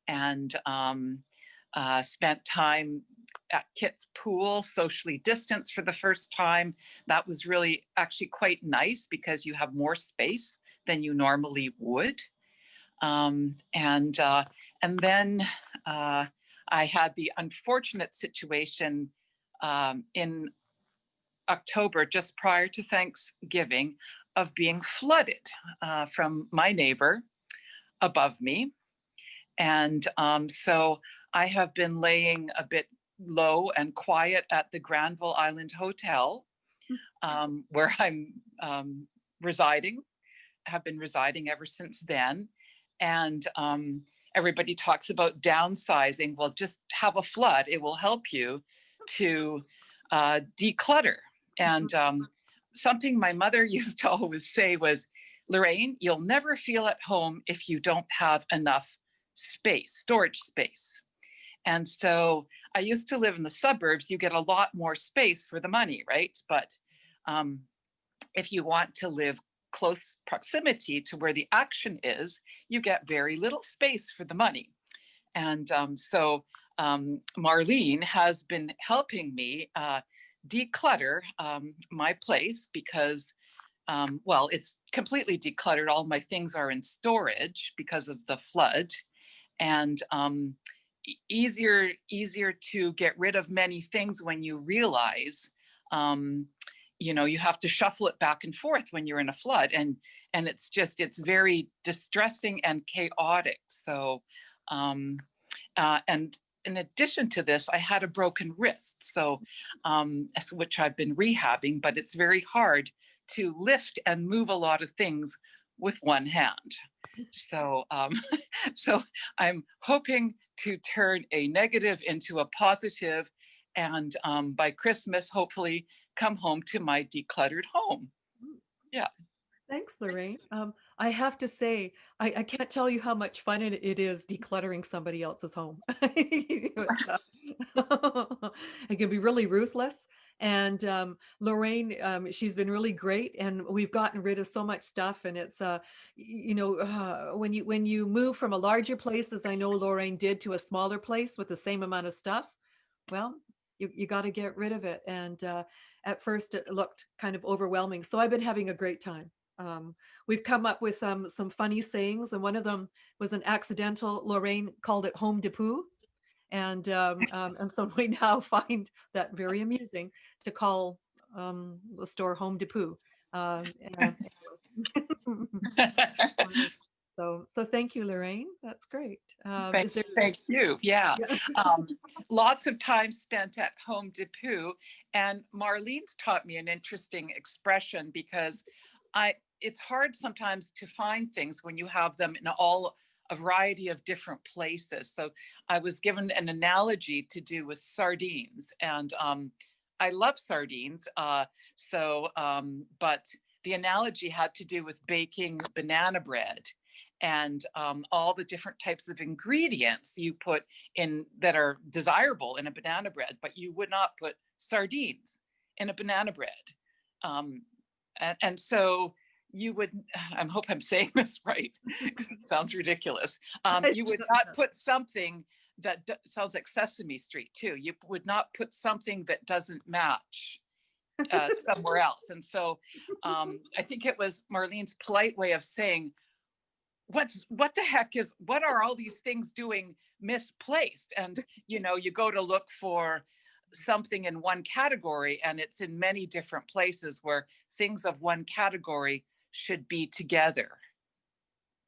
[SPEAKER 15] and spent time at Kit's pool, socially distanced for the first time. That was really actually quite nice because you have more space than you normally would. And then I had the unfortunate situation in October, just prior to Thanksgiving, of being flooded from my neighbor above me. And so I have been laying a bit low and quiet at the Granville Island Hotel, where I'm residing, have been residing ever since then. And everybody talks about downsizing. Well, just have a flood. It will help you to declutter. And something my mother used to always say was, Lorraine, you'll never feel at home if you don't have enough space, storage space. And so I used to live in the suburbs. You get a lot more space for the money, right? But if you want to live close proximity to where the action is, you get very little space for the money. And so Marlene has been helping me declutter my place because well, it's completely decluttered. All my things are in storage because of the flood, and easier to get rid of many things when you realize, you know, you have to shuffle it back and forth when you're in a flood, and it's very distressing and chaotic. So, and in addition to this, I had a broken wrist, so which I've been rehabbing, but it's very hard to lift and move a lot of things with one hand. So, so I'm hoping to turn a negative into a positive, and by Christmas, hopefully come home to my decluttered home. Yeah.
[SPEAKER 1] Thanks, Lorraine. I have to say, I can't tell you how much fun it is decluttering somebody else's home. It's, it can be really ruthless. And Lorraine, she's been really great, and we've gotten rid of so much stuff. And it's, you know, when you move from a larger place, as I know Lorraine did, to a smaller place with the same amount of stuff, well, you got to get rid of it. And at first, it looked kind of overwhelming. So I've been having a great time. We've come up with some funny sayings, and one of them was an accidental. Lorraine called it home de poo, and so we now find that very amusing to call the store home de poo. So thank you, Lorraine. That's great.
[SPEAKER 15] Thank you. Yeah. Lots of time spent at home de poo, and Marlene's taught me an interesting expression because it's hard sometimes to find things when you have them in a variety of different places. So I was given an analogy to do with sardines, and I love sardines. But the analogy had to do with baking banana bread, and all the different types of ingredients you put in that are desirable in a banana bread, but you would not put sardines in a banana bread. And so you would, I hope I'm saying this right, because it sounds ridiculous. You would not put something that sounds like Sesame Street too. You would not put something that doesn't match somewhere else. And so I think it was Marlene's polite way of saying, what the heck what are all these things doing misplaced? And, you know, you go to look for something in one category and it's in many different places where things of one category should be together.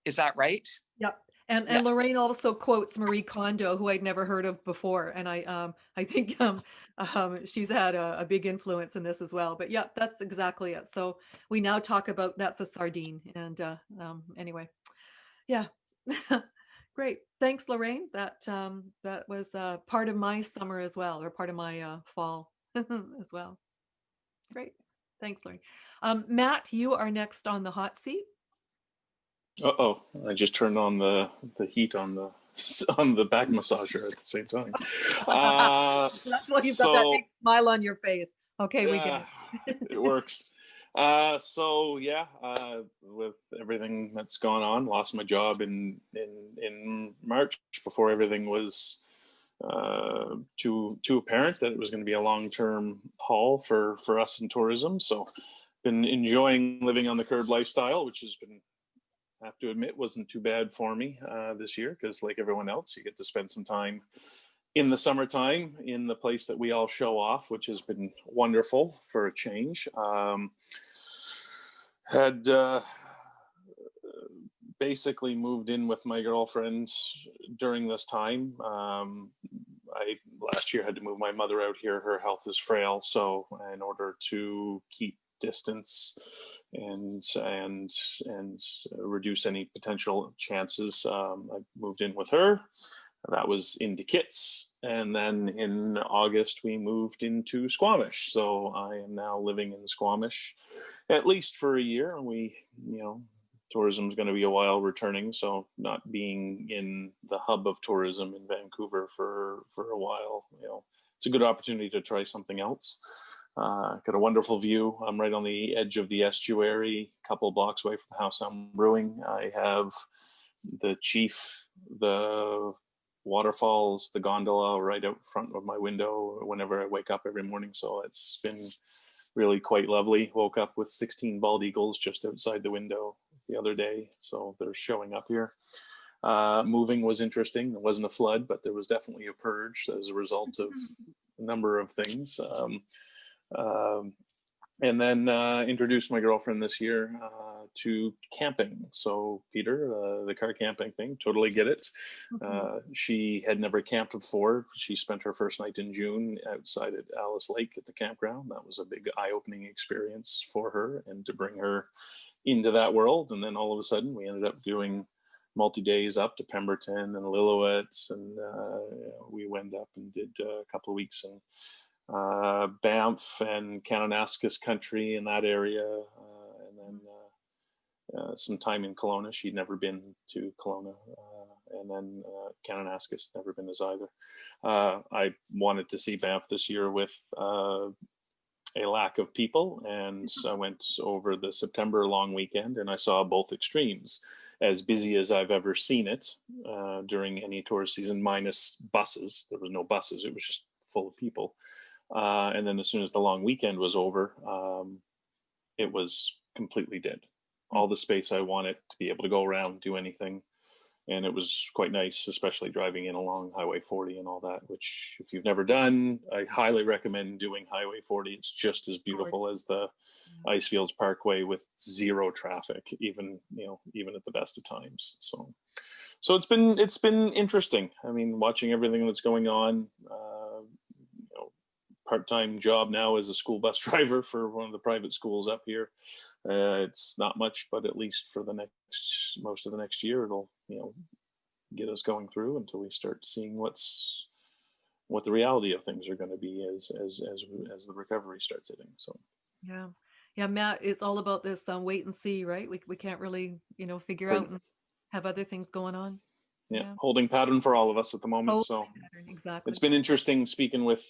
[SPEAKER 15] Is that right?
[SPEAKER 1] Yep. And Lorraine also quotes Marie Kondo, who I'd never heard of before. And I think she's had a big influence in this as well. But yeah, that's exactly it. So we now talk about that's a sardine. And anyway, yeah. Great. Thanks, Lorraine. That was part of my summer as well, or part of my fall as well. Great. Thanks, Lorraine. Matt, you are next on the hot seat.
[SPEAKER 2] Uh-oh, I just turned on the heat on the back massager at the same time.
[SPEAKER 1] That's why you've got that big smile on your face. Okay, we get it.
[SPEAKER 2] It works. So yeah, with everything that's gone on, lost my job in March before everything was too apparent that it was going to be a long-term haul for us in tourism. So been enjoying living on the curb lifestyle, which has been, I have to admit, wasn't too bad for me this year, because like everyone else, you get to spend some time in the summertime in the place that we all show off, which has been wonderful for a change. Had basically moved in with my girlfriend during this time. I last year had to move my mother out here. Her health is frail, so in order to keep distance and reduce any potential chances, I moved in with her. That was into Kits, and then in August we moved into Squamish. So I am now living in Squamish, at least for a year. And we, you know, tourism is going to be a while returning, so not being in the hub of tourism in Vancouver for a while, you know, it's a good opportunity to try something else. Got a wonderful view. I'm right on the edge of the estuary, a couple blocks away from the house I'm brewing. I have the Chief, the waterfalls, the gondola right out front of my window whenever I wake up every morning. So it's been really quite lovely. Woke up with 16 bald eagles just outside the window the other day. So they're showing up here. Moving was interesting. It wasn't a flood, but there was definitely a purge as a result of a number of things. And then introduced my girlfriend this year to camping. So Peter, the car camping thing, totally get it. She had never camped before. She spent her first night in June outside at Alice Lake at the campground. That was a big eye-opening experience for her and to bring her into that world. And then all of a sudden we ended up doing multi-days up to Pemberton and Lillooet. And we went up and did a couple of weeks in Banff and Kananaskis country in that area, and then some time in Kelowna. She'd never been to Kelowna, and then Kananaskis, never been as either. I wanted to see Banff this year with a lack of people, and I went over the September long weekend and I saw both extremes. As busy as I've ever seen it during any tourist season, minus buses. There was no buses, it was just full of people. And then as soon as the long weekend was over, it was completely dead. All the space I wanted to be able to go around, do anything. And it was quite nice, especially driving in along Highway 40 and all that, which if you've never done, I highly recommend doing Highway 40. It's just as beautiful as the Icefields Parkway with zero traffic, even at the best of times. So it's been interesting. I mean, watching everything that's going on, part-time job now as a school bus driver for one of the private schools up here. It's not much, but at least for the most of the next year, it'll get us going through until we start seeing what the reality of things are going to be as the recovery starts hitting. So
[SPEAKER 1] yeah, Matt, it's all about this wait and see, right? We can't really figure out and have other things going on. Yeah.
[SPEAKER 2] holding pattern for all of us at the moment. So
[SPEAKER 1] exactly.
[SPEAKER 2] it's been interesting speaking with,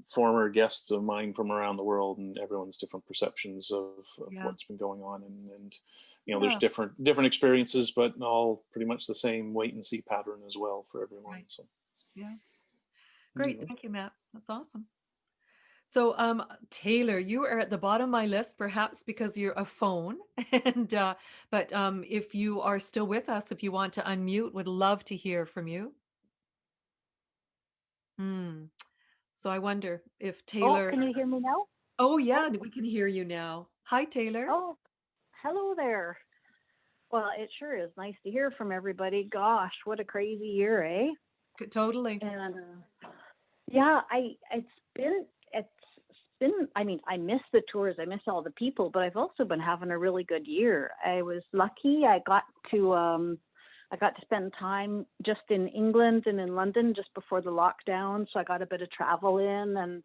[SPEAKER 2] former guests of mine from around the world, and everyone's different perceptions of what's been going on. And there's different experiences, but all pretty much the same wait and see pattern as well for everyone.
[SPEAKER 1] Right.
[SPEAKER 2] So
[SPEAKER 1] yeah. Great. Thank you, Matt. That's awesome. So, Taylor, you are at the bottom of my list, perhaps because you're a phone. And but if you are still with us, if you want to unmute, would love to hear from you. So I wonder if Taylor.
[SPEAKER 16] Oh, can you hear me now?
[SPEAKER 1] Oh yeah, we can hear you now. Hi, Taylor.
[SPEAKER 16] Oh, hello there. Well, it sure is nice to hear from everybody. Gosh, what a crazy year, eh?
[SPEAKER 1] Totally.
[SPEAKER 16] And yeah, it's been. I mean, I miss the tours, I miss all the people, but I've also been having a really good year. I was lucky. I got to spend time just in England and in London just before the lockdown, so I got a bit of travel in,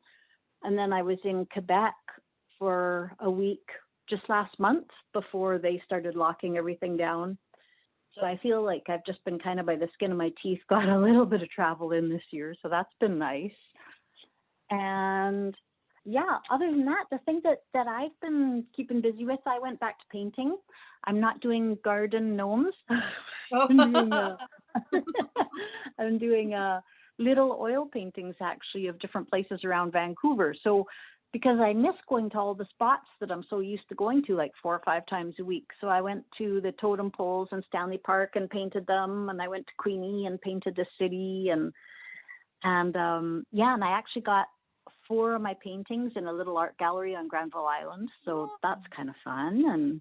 [SPEAKER 16] and then I was in Quebec for a week just last month before they started locking everything down. So I feel like I've just been kind of by the skin of my teeth got a little bit of travel in this year, so that's been nice. And yeah, other than that, the thing that I've been keeping busy with, I went back to painting. I'm not doing garden gnomes. I'm doing little oil paintings, actually, of different places around Vancouver. So because I miss going to all the spots that I'm so used to going to, like 4 or 5 times a week. So I went to the totem poles in Stanley Park and painted them, and I went to Queenie and painted the city, and I actually got 4 of my paintings in a little art gallery on Granville Island. So that's kind of fun. And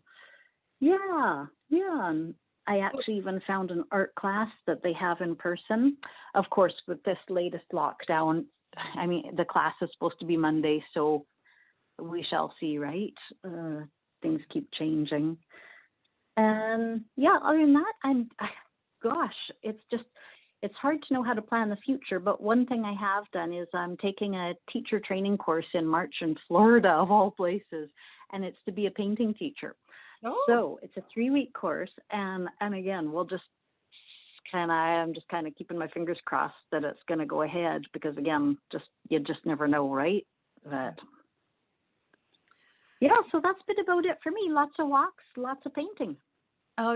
[SPEAKER 16] and I actually even found an art class that they have in person. Of course, with this latest lockdown, I mean, the class is supposed to be Monday, so we shall see, right? Things keep changing. And other than that, it's hard to know how to plan the future, but one thing I have done is I'm taking a teacher training course in March in Florida, of all places, and it's to be a painting teacher. So it's a 3-week course, and again, I'm just kind of keeping my fingers crossed that it's going to go ahead, because again, you just never know, right? But so that's been about it for me. Lots of walks, lots of painting.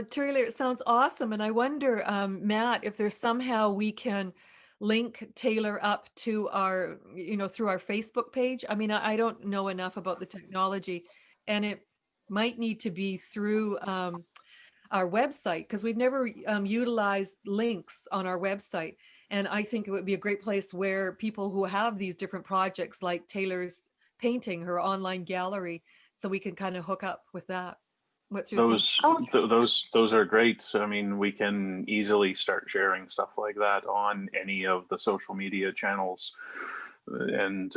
[SPEAKER 1] Taylor, it sounds awesome. And I wonder, Matt, if there's somehow we can link Taylor up to our, through our Facebook page. I mean, I don't know enough about the technology, and it might need to be through our website, because we've never utilized links on our website. And I think it would be a great place where people who have these different projects, like Taylor's painting, her online gallery, so we can kind of hook up with that. What's your
[SPEAKER 2] those are great. I mean, we can easily start sharing stuff like that on any of the social media channels, and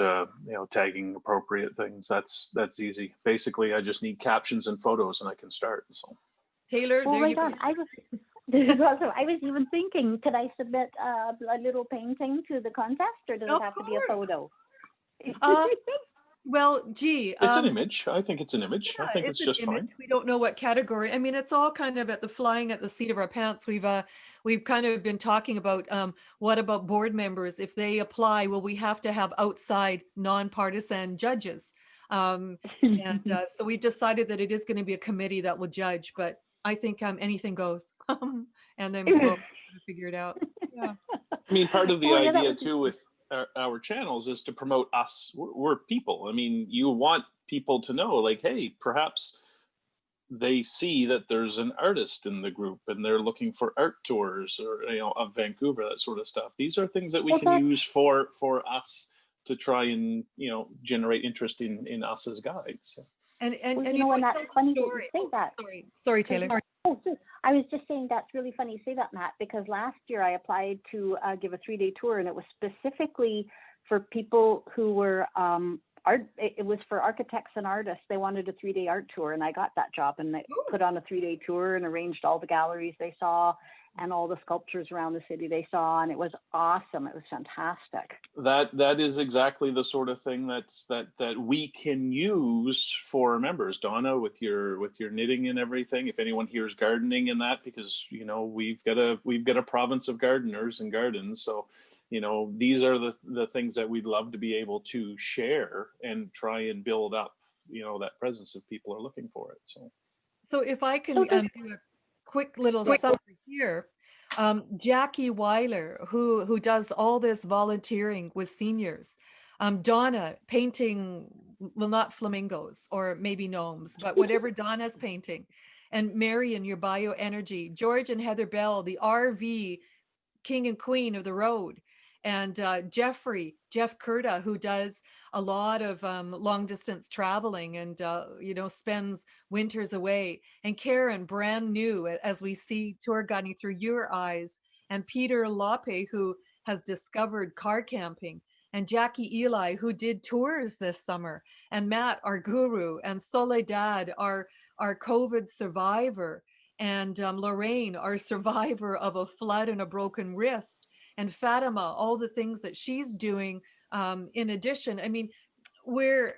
[SPEAKER 2] tagging appropriate things. That's easy. Basically, I just need captions and photos, and I can start. So,
[SPEAKER 1] Taylor,
[SPEAKER 16] there you go. I was even thinking, could I submit a little painting to the contest, or does it have to be a photo?
[SPEAKER 1] Well, gee,
[SPEAKER 2] it's an image. I think it's an image.
[SPEAKER 1] Yeah,
[SPEAKER 2] I think it's just fine.
[SPEAKER 1] We don't know what category. I mean, it's all kind of flying at the seat of our pants. We've kind of been talking about what about board members? If they apply, will we have to have outside nonpartisan judges? So we decided that it is going to be a committee that will judge. But I think anything goes, and then we'll figure it out. Yeah.
[SPEAKER 2] I mean, part of the idea too with our channels is to promote us. We're people. I mean, you want people to know, like, hey, perhaps they see that there's an artist in the group and they're looking for art tours, or of Vancouver, that sort of stuff. These are things that we can use for us to try and generate interest in us as guides.
[SPEAKER 16] And that's funny that you say that.
[SPEAKER 1] Sorry, Taylor.
[SPEAKER 16] I was just saying that's really funny you say that, Matt, because last year I applied to give a 3-day tour, and it was specifically for people who were it was for architects and artists. They wanted a 3-day art tour, and I got that job, and I put on a 3-day tour and arranged all the galleries they saw. and all the sculptures around the city they saw, and it was awesome. It was fantastic.
[SPEAKER 2] That is exactly the sort of thing that we can use for members, Donna, with your knitting and everything. If anyone hears gardening in that, because we've got a province of gardeners and gardens, so these are the things that we'd love to be able to share and try and build up that presence if people are looking for it.
[SPEAKER 1] So if I can do a quick little summary here. Jackie Weiler, who does all this volunteering with seniors. Donna painting, well, not flamingos or maybe gnomes, but whatever Donna's painting. And Marion, your bioenergy. George and Heather Bell, the RV king and queen of the road. And Jeff Curta, who does a lot of long distance traveling and, spends winters away. And Karen, brand new, as we see tour guiding through your eyes. And Peter Lope, who has discovered car camping. And Jackie Eli, who did tours this summer. And Matt, our guru. And Soledad, our COVID survivor. And Lorraine, our survivor of a flood and a broken wrist. And Fatima, all the things that she's doing in addition. I mean, we're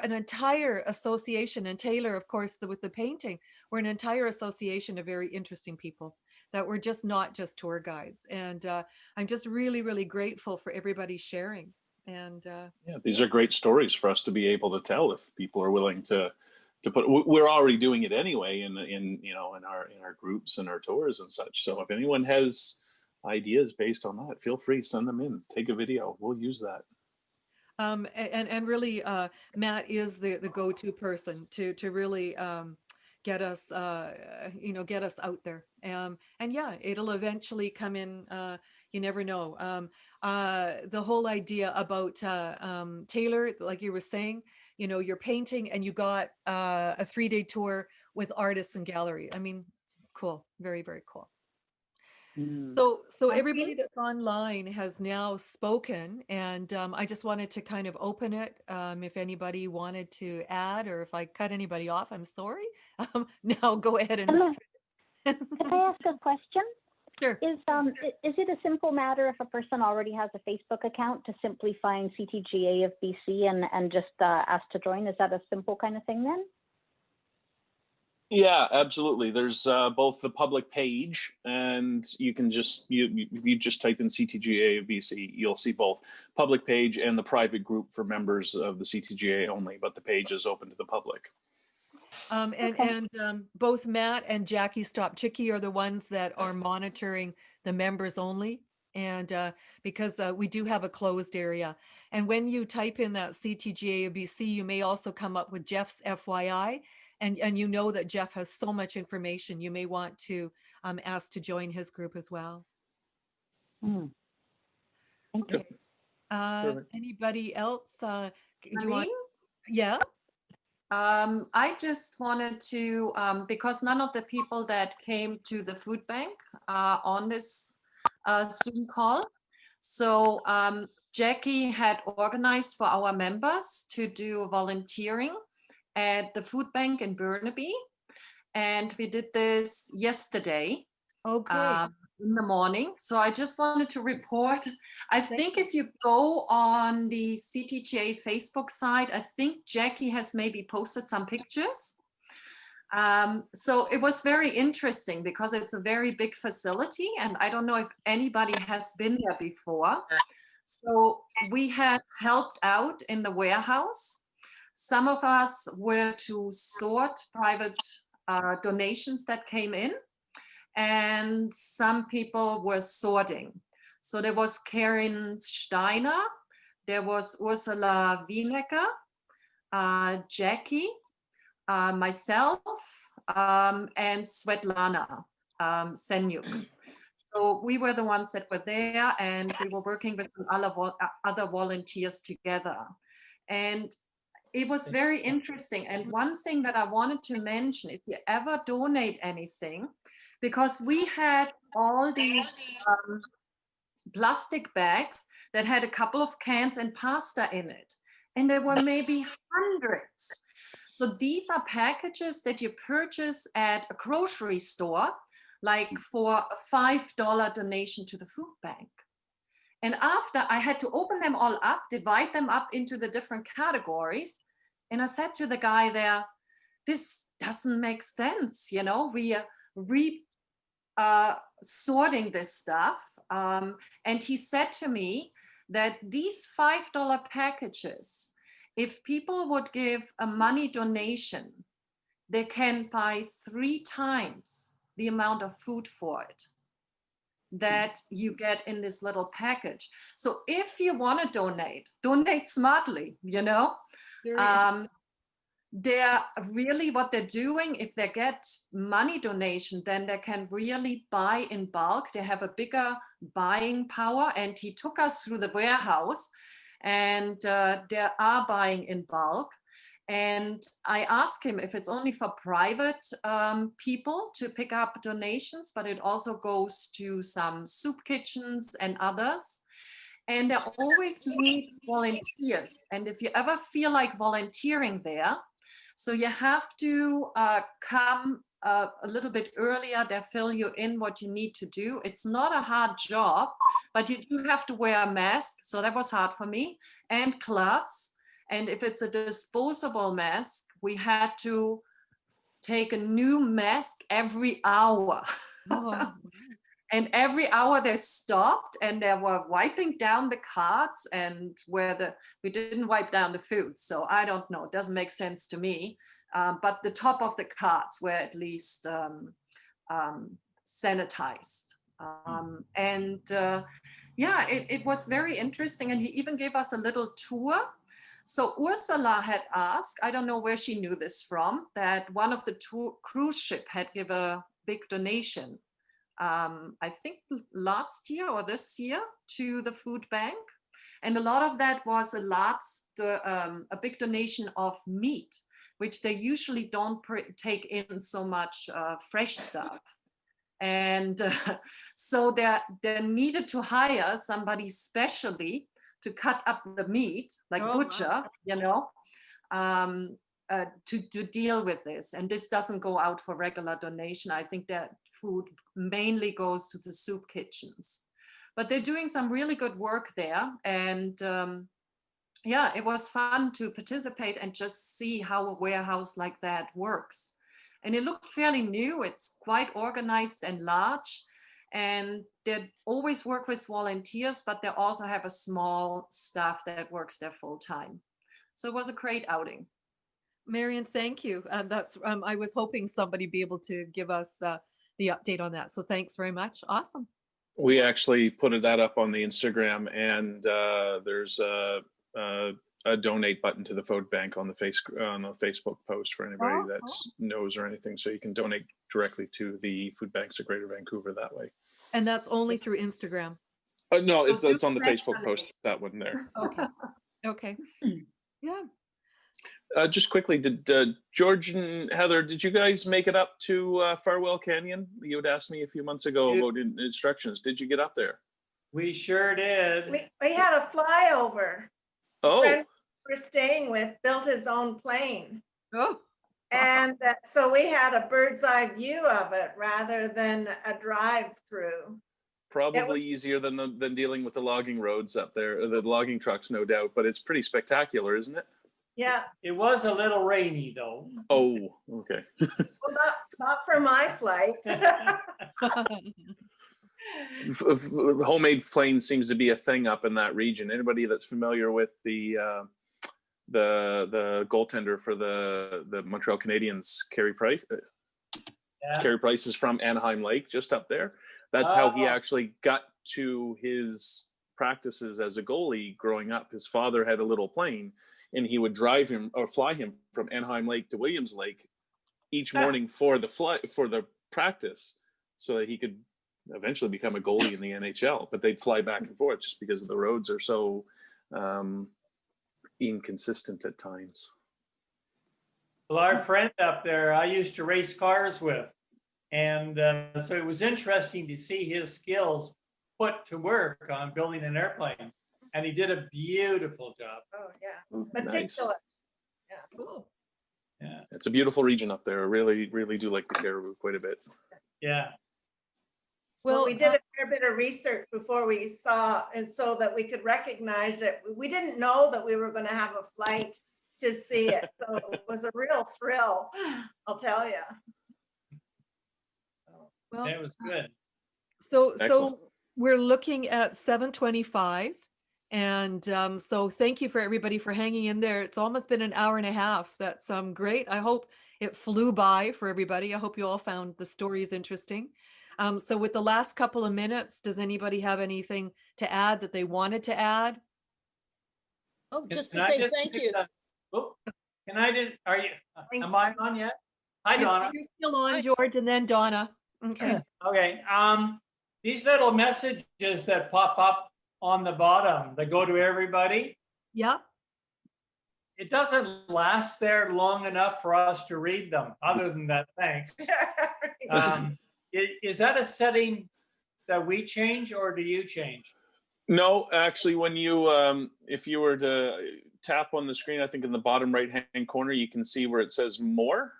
[SPEAKER 1] an entire association, and Taylor, of course, with the painting, we're an entire association of very interesting people that we're just not just tour guides. And I'm just really, really grateful for everybody sharing. And
[SPEAKER 2] these are great stories for us to be able to tell if people are willing to put. We're already doing it anyway in our groups and our tours and such. So if anyone has ideas based on that, feel free, send them in, take a video, we'll use that.
[SPEAKER 1] And really, Matt is the go-to person to really get us get us out there. And yeah, it'll eventually come in. You never know. The whole idea about Taylor, like you were saying, you're painting and you got a 3-day tour with artists and gallery. I mean, cool, very, very cool. So everybody that's online has now spoken, and I just wanted to kind of open it. If anybody wanted to add, or if I cut anybody off, I'm sorry. Now go ahead and.
[SPEAKER 16] Can I ask a question?
[SPEAKER 1] Sure.
[SPEAKER 16] Is it a simple matter if a person already has a Facebook account to simply find CTGA of BC and just ask to join? Is that a simple kind of thing then?
[SPEAKER 2] Yeah, absolutely. There's both the public page, and you can just if you just type in CTGA of BC, you'll see both public page and the private group for members of the CTGA only, but the page is open to the public.
[SPEAKER 1] Both Matt and Jackie Stop Chicky are the ones that are monitoring the members only. And because we do have a closed area. And when you type in that CTGA of BC, you may also come up with Jeff's FYI. And you know that Jeff has so much information. You may want to ask to join his group as well.
[SPEAKER 16] Thank you.
[SPEAKER 1] Anybody else? Do you want?
[SPEAKER 4] Marlene?
[SPEAKER 1] Yeah.
[SPEAKER 4] I just wanted to, because none of the people that came to the food bank are on this Zoom call. So Jackie had organized for our members to do volunteering at the food bank in Burnaby. And we did this yesterday.
[SPEAKER 1] Okay.
[SPEAKER 4] In the morning. So I just wanted to report. I think if you go on the CTGA Facebook site, I think Jackie has maybe posted some pictures. So it was very interesting because it's a very big facility and I don't know if anybody has been there before. So we had helped out in the warehouse. Some of us were to sort private donations that came in. And some people were sorting. So there was Karin Steiner, there was Ursula Wienecker, Jackie, myself, and Svetlana Senyuk. So we were the ones that were there, and we were working with other volunteers together. And it was very interesting. And one thing that I wanted to mention, if you ever donate anything, because we had all these plastic bags that had a couple of cans and pasta in it. And there were maybe hundreds. So these are packages that you purchase at a grocery store. like for a $5 donation to the food bank. And after I had to open them all up, divide them up into the different categories. And I said to the guy there, this doesn't make sense. You know, we are sorting this stuff. And he said to me that these $5 packages, if people would give a money donation, they can buy 3 times the amount of food for it that you get in this little package. So if you want to donate smartly, you know. They're really, what they're doing, if they get money donation, then they can really buy in bulk. They have a bigger buying power. And he took us through the warehouse, and they are buying in bulk. And I asked him if it's only for private people to pick up donations, but it also goes to some soup kitchens and others. And they always need volunteers. And if you ever feel like volunteering there, so you have to come a little bit earlier. They fill you in what you need to do. It's not a hard job, but you do have to wear a mask. So that was hard for me, and gloves. And if it's a disposable mask, we had to take a new mask every hour. Oh. And every hour they stopped and they were wiping down the carts, and we didn't wipe down the food. So I don't know, it doesn't make sense to me. But the top of the carts were at least sanitized. Yeah, it was very interesting. And he even gave us a little tour. So Ursula had asked, I don't know where she knew this from, that one of the cruise ship had given a big donation, I think last year or this year, to the food bank. And a lot of that was a big donation of meat, which they usually don't take in so much fresh stuff. And so they needed to hire somebody specially to cut up the meat, like butcher, wow. You know, to deal with this. And this doesn't go out for regular donation. I think that food mainly goes to the soup kitchens. But they're doing some really good work there. And yeah, it was fun to participate and just see how a warehouse like that works. And it looked fairly new. It's quite organized and large. And they always work with volunteers, but they also have a small staff that works there full time. So it was a great outing.
[SPEAKER 1] Marion, thank you. That's I was hoping somebody be able to give us the update on that. So thanks very much. Awesome.
[SPEAKER 2] We actually put that up on the Instagram, and there's a donate button to the food bank on the Facebook post for anybody that knows or anything. So you can donate directly to the food banks of Greater Vancouver that way.
[SPEAKER 1] And that's only through Instagram?
[SPEAKER 2] No, so it's on the Facebook post, that one there.
[SPEAKER 1] Okay. Okay. Yeah.
[SPEAKER 2] Just quickly, did George and Heather, did you guys make it up to Farwell Canyon? You had asked me a few months ago about instructions. Did you get up there?
[SPEAKER 9] We sure did.
[SPEAKER 8] We had a flyover.
[SPEAKER 2] Oh.
[SPEAKER 8] Friend we're staying with built his own plane.
[SPEAKER 1] Oh.
[SPEAKER 8] And so we had a bird's eye view of it rather than a drive through.
[SPEAKER 2] Probably easier than dealing with the logging roads up there, the logging trucks, no doubt, but it's pretty spectacular, isn't it?
[SPEAKER 8] Yeah.
[SPEAKER 9] It was a little rainy though.
[SPEAKER 2] Oh, okay.
[SPEAKER 8] Well, not for my flight.
[SPEAKER 2] Homemade planes seems to be a thing up in that region. Anybody that's familiar with the goaltender for the Montreal Canadiens, Carey Price? Yeah. Carey Price is from Anaheim Lake, just up there. That's how he actually got to his practices as a goalie growing up. His father had a little plane, and he would drive him or fly him from Anaheim Lake to Williams Lake each morning for the practice, so that he could eventually become a goalie in the NHL. But they'd fly back and forth just because the roads are so inconsistent at times.
[SPEAKER 9] Well, our friend up there, I used to race cars with. And so it was interesting to see his skills put to work on building an airplane. And he did a beautiful job.
[SPEAKER 8] Oh, yeah. Meticulous.
[SPEAKER 2] Nice.
[SPEAKER 8] Yeah. Cool.
[SPEAKER 9] Yeah.
[SPEAKER 2] It's a beautiful region up there. I really, really do like the Caribou quite a bit.
[SPEAKER 9] Yeah.
[SPEAKER 8] Well,
[SPEAKER 1] Well,
[SPEAKER 8] we did a fair bit of research before we saw, and so that we could recognize it. We didn't know that we were going to have a flight to see it. So it was a real thrill, I'll tell you.
[SPEAKER 1] well,
[SPEAKER 9] It was good.
[SPEAKER 1] so
[SPEAKER 2] Excellent.
[SPEAKER 1] we're looking at 7:25. And so thank you for everybody for hanging in there. It's almost been an hour and a half. That's great. I hope it flew by for everybody. I hope you all found the stories interesting. So with the last couple of minutes, does anybody have anything to add that they wanted to add?
[SPEAKER 12] Oh, just
[SPEAKER 9] Can
[SPEAKER 12] to
[SPEAKER 9] I
[SPEAKER 12] say
[SPEAKER 9] just
[SPEAKER 12] thank
[SPEAKER 9] make
[SPEAKER 12] you.
[SPEAKER 9] Can I just, am I on yet? Hi, Donna.
[SPEAKER 1] You're still on, George, and then Donna. Okay.
[SPEAKER 9] Okay, these little messages that pop up on the bottom that go to everybody,
[SPEAKER 1] Yeah.
[SPEAKER 9] it doesn't last there long enough for us to read them. Other than that, thanks. Is that a setting that we change, or do you change?
[SPEAKER 2] No, actually, when you, if you were to tap on the screen, I think in the bottom right-hand corner, you can see where it says more.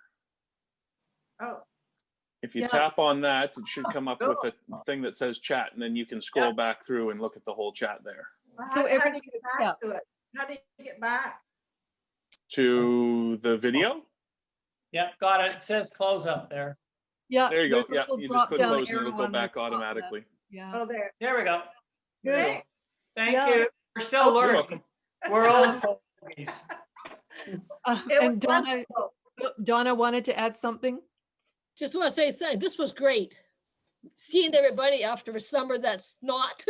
[SPEAKER 8] Oh.
[SPEAKER 2] If you
[SPEAKER 1] Yes.
[SPEAKER 2] tap on that, it should come up with a thing that says chat, and then you can scroll back through and look at the whole chat there.
[SPEAKER 8] How do you get back to it? How do you get back?
[SPEAKER 2] To the video?
[SPEAKER 9] Yep, got it. It says close up there.
[SPEAKER 1] Yeah.
[SPEAKER 2] There you go.
[SPEAKER 1] there's a
[SPEAKER 2] Yeah,
[SPEAKER 1] little
[SPEAKER 2] you just click
[SPEAKER 1] drop-down
[SPEAKER 2] close and it'll
[SPEAKER 1] arrow
[SPEAKER 2] go
[SPEAKER 1] on the
[SPEAKER 2] back
[SPEAKER 1] top left.
[SPEAKER 2] automatically.
[SPEAKER 1] Yeah.
[SPEAKER 8] Oh, there.
[SPEAKER 9] There we go.
[SPEAKER 1] Good.
[SPEAKER 8] Okay.
[SPEAKER 9] Thank
[SPEAKER 1] Yeah.
[SPEAKER 9] you. We're still
[SPEAKER 1] Okay.
[SPEAKER 2] You're
[SPEAKER 9] learning. We're old fogies.
[SPEAKER 8] It was
[SPEAKER 1] Donna wanted to add something.
[SPEAKER 12] Just want to say this was great. Seeing everybody after a summer that's not.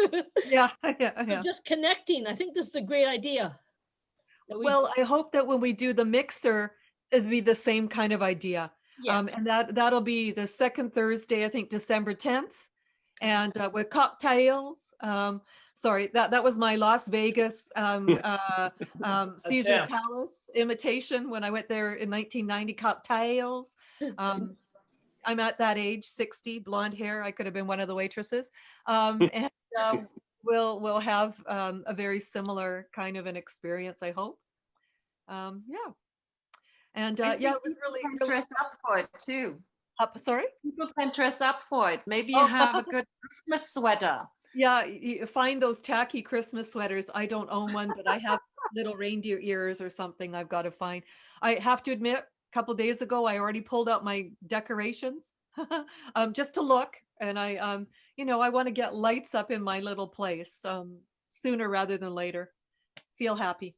[SPEAKER 1] Yeah. Yeah.
[SPEAKER 12] Just connecting. I think this is a great idea.
[SPEAKER 1] Well, I hope that when we do the mixer, it'll be the same kind of idea.
[SPEAKER 12] Yeah.
[SPEAKER 1] And that'll be the second Thursday, I think, December 10th. And with cocktails. Sorry, that was my Las Vegas Caesar's Palace imitation when I went there in 1990. Cocktails. I'm at that age, 60, blonde hair. I could have been one of the waitresses. And we'll have a very similar kind of an experience, I hope. Yeah. And yeah, it was really
[SPEAKER 4] dress up for it too.
[SPEAKER 1] Sorry?
[SPEAKER 4] People can dress up for it. Maybe you have a good Christmas sweater.
[SPEAKER 1] Yeah, you find those tacky Christmas sweaters. I don't own one, but I have little reindeer ears or something I've got to find. I have to admit, a couple days ago, I already pulled out my decorations just to look. And I want to get lights up in my little place sooner rather than later. Feel happy.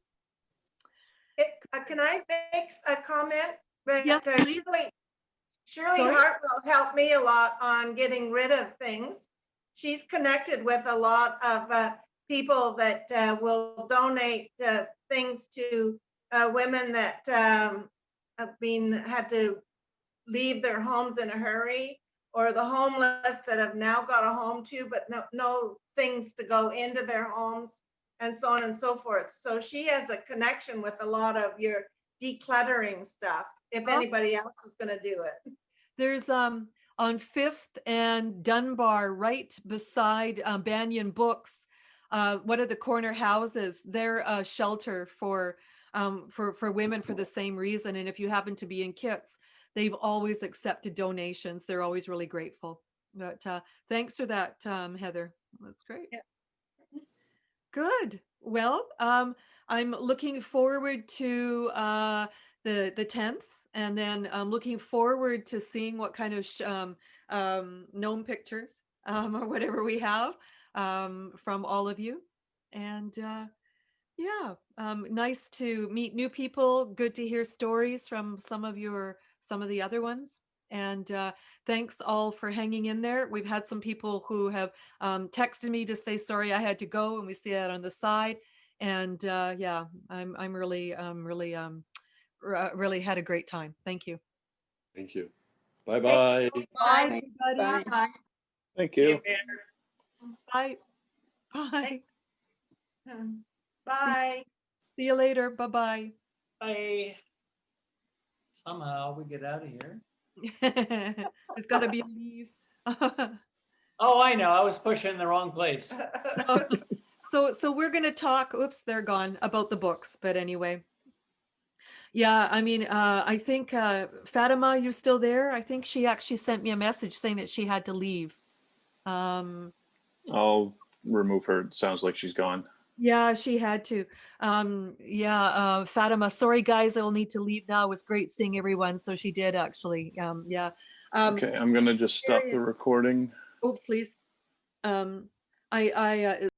[SPEAKER 8] Can I make a comment?
[SPEAKER 1] Yeah.
[SPEAKER 8] Shirley Hartwell helped me a lot on getting rid of things. She's connected with a lot of people that will donate things to women that have had to leave their homes in a hurry, or the homeless that have now got a home too, but no things to go into their homes, and so on and so forth. So she has a connection with a lot of your decluttering stuff, if anybody else is going to do it.
[SPEAKER 1] There's on 5th and Dunbar, right beside Banyan Books, one of the corner houses. They're a shelter for women for the same reason. And if you happen to be in Kits, they've always accepted donations. They're always really grateful. But thanks for that, Heather. That's great.
[SPEAKER 8] Yeah.
[SPEAKER 1] Good. Well, I'm looking forward to the 10th. And then I'm looking forward to seeing what kind of gnome pictures or whatever we have from all of you. And yeah, nice to meet new people. Good to hear stories from some of the other ones. And thanks all for hanging in there. We've had some people who have texted me to say, sorry, I had to go. And we see that on the side. And yeah, I'm really had a great time. Thank you.
[SPEAKER 5] Thank you. Bye-bye.
[SPEAKER 1] Bye, everybody.
[SPEAKER 8] Bye.
[SPEAKER 2] Thank you.
[SPEAKER 1] Bye. Bye.
[SPEAKER 8] Bye.
[SPEAKER 1] See you later. Bye-bye.
[SPEAKER 9] Bye. Somehow we get out of here.
[SPEAKER 1] There's got to be a leave.
[SPEAKER 9] Oh, I know. I was pushing the wrong place.
[SPEAKER 1] So we're going to talk, oops, they're gone, about the books. But anyway. Yeah, I mean, I think Fatima, you're still there? I think she actually sent me a message saying that she had to leave.
[SPEAKER 2] I'll remove her. It sounds like she's gone.
[SPEAKER 1] Yeah, she had to. Yeah, Fatima, sorry guys, I will need to leave now. It was great seeing everyone. So she did actually. Yeah.
[SPEAKER 2] Okay, I'm gonna just stop the recording.
[SPEAKER 1] Oh, please. I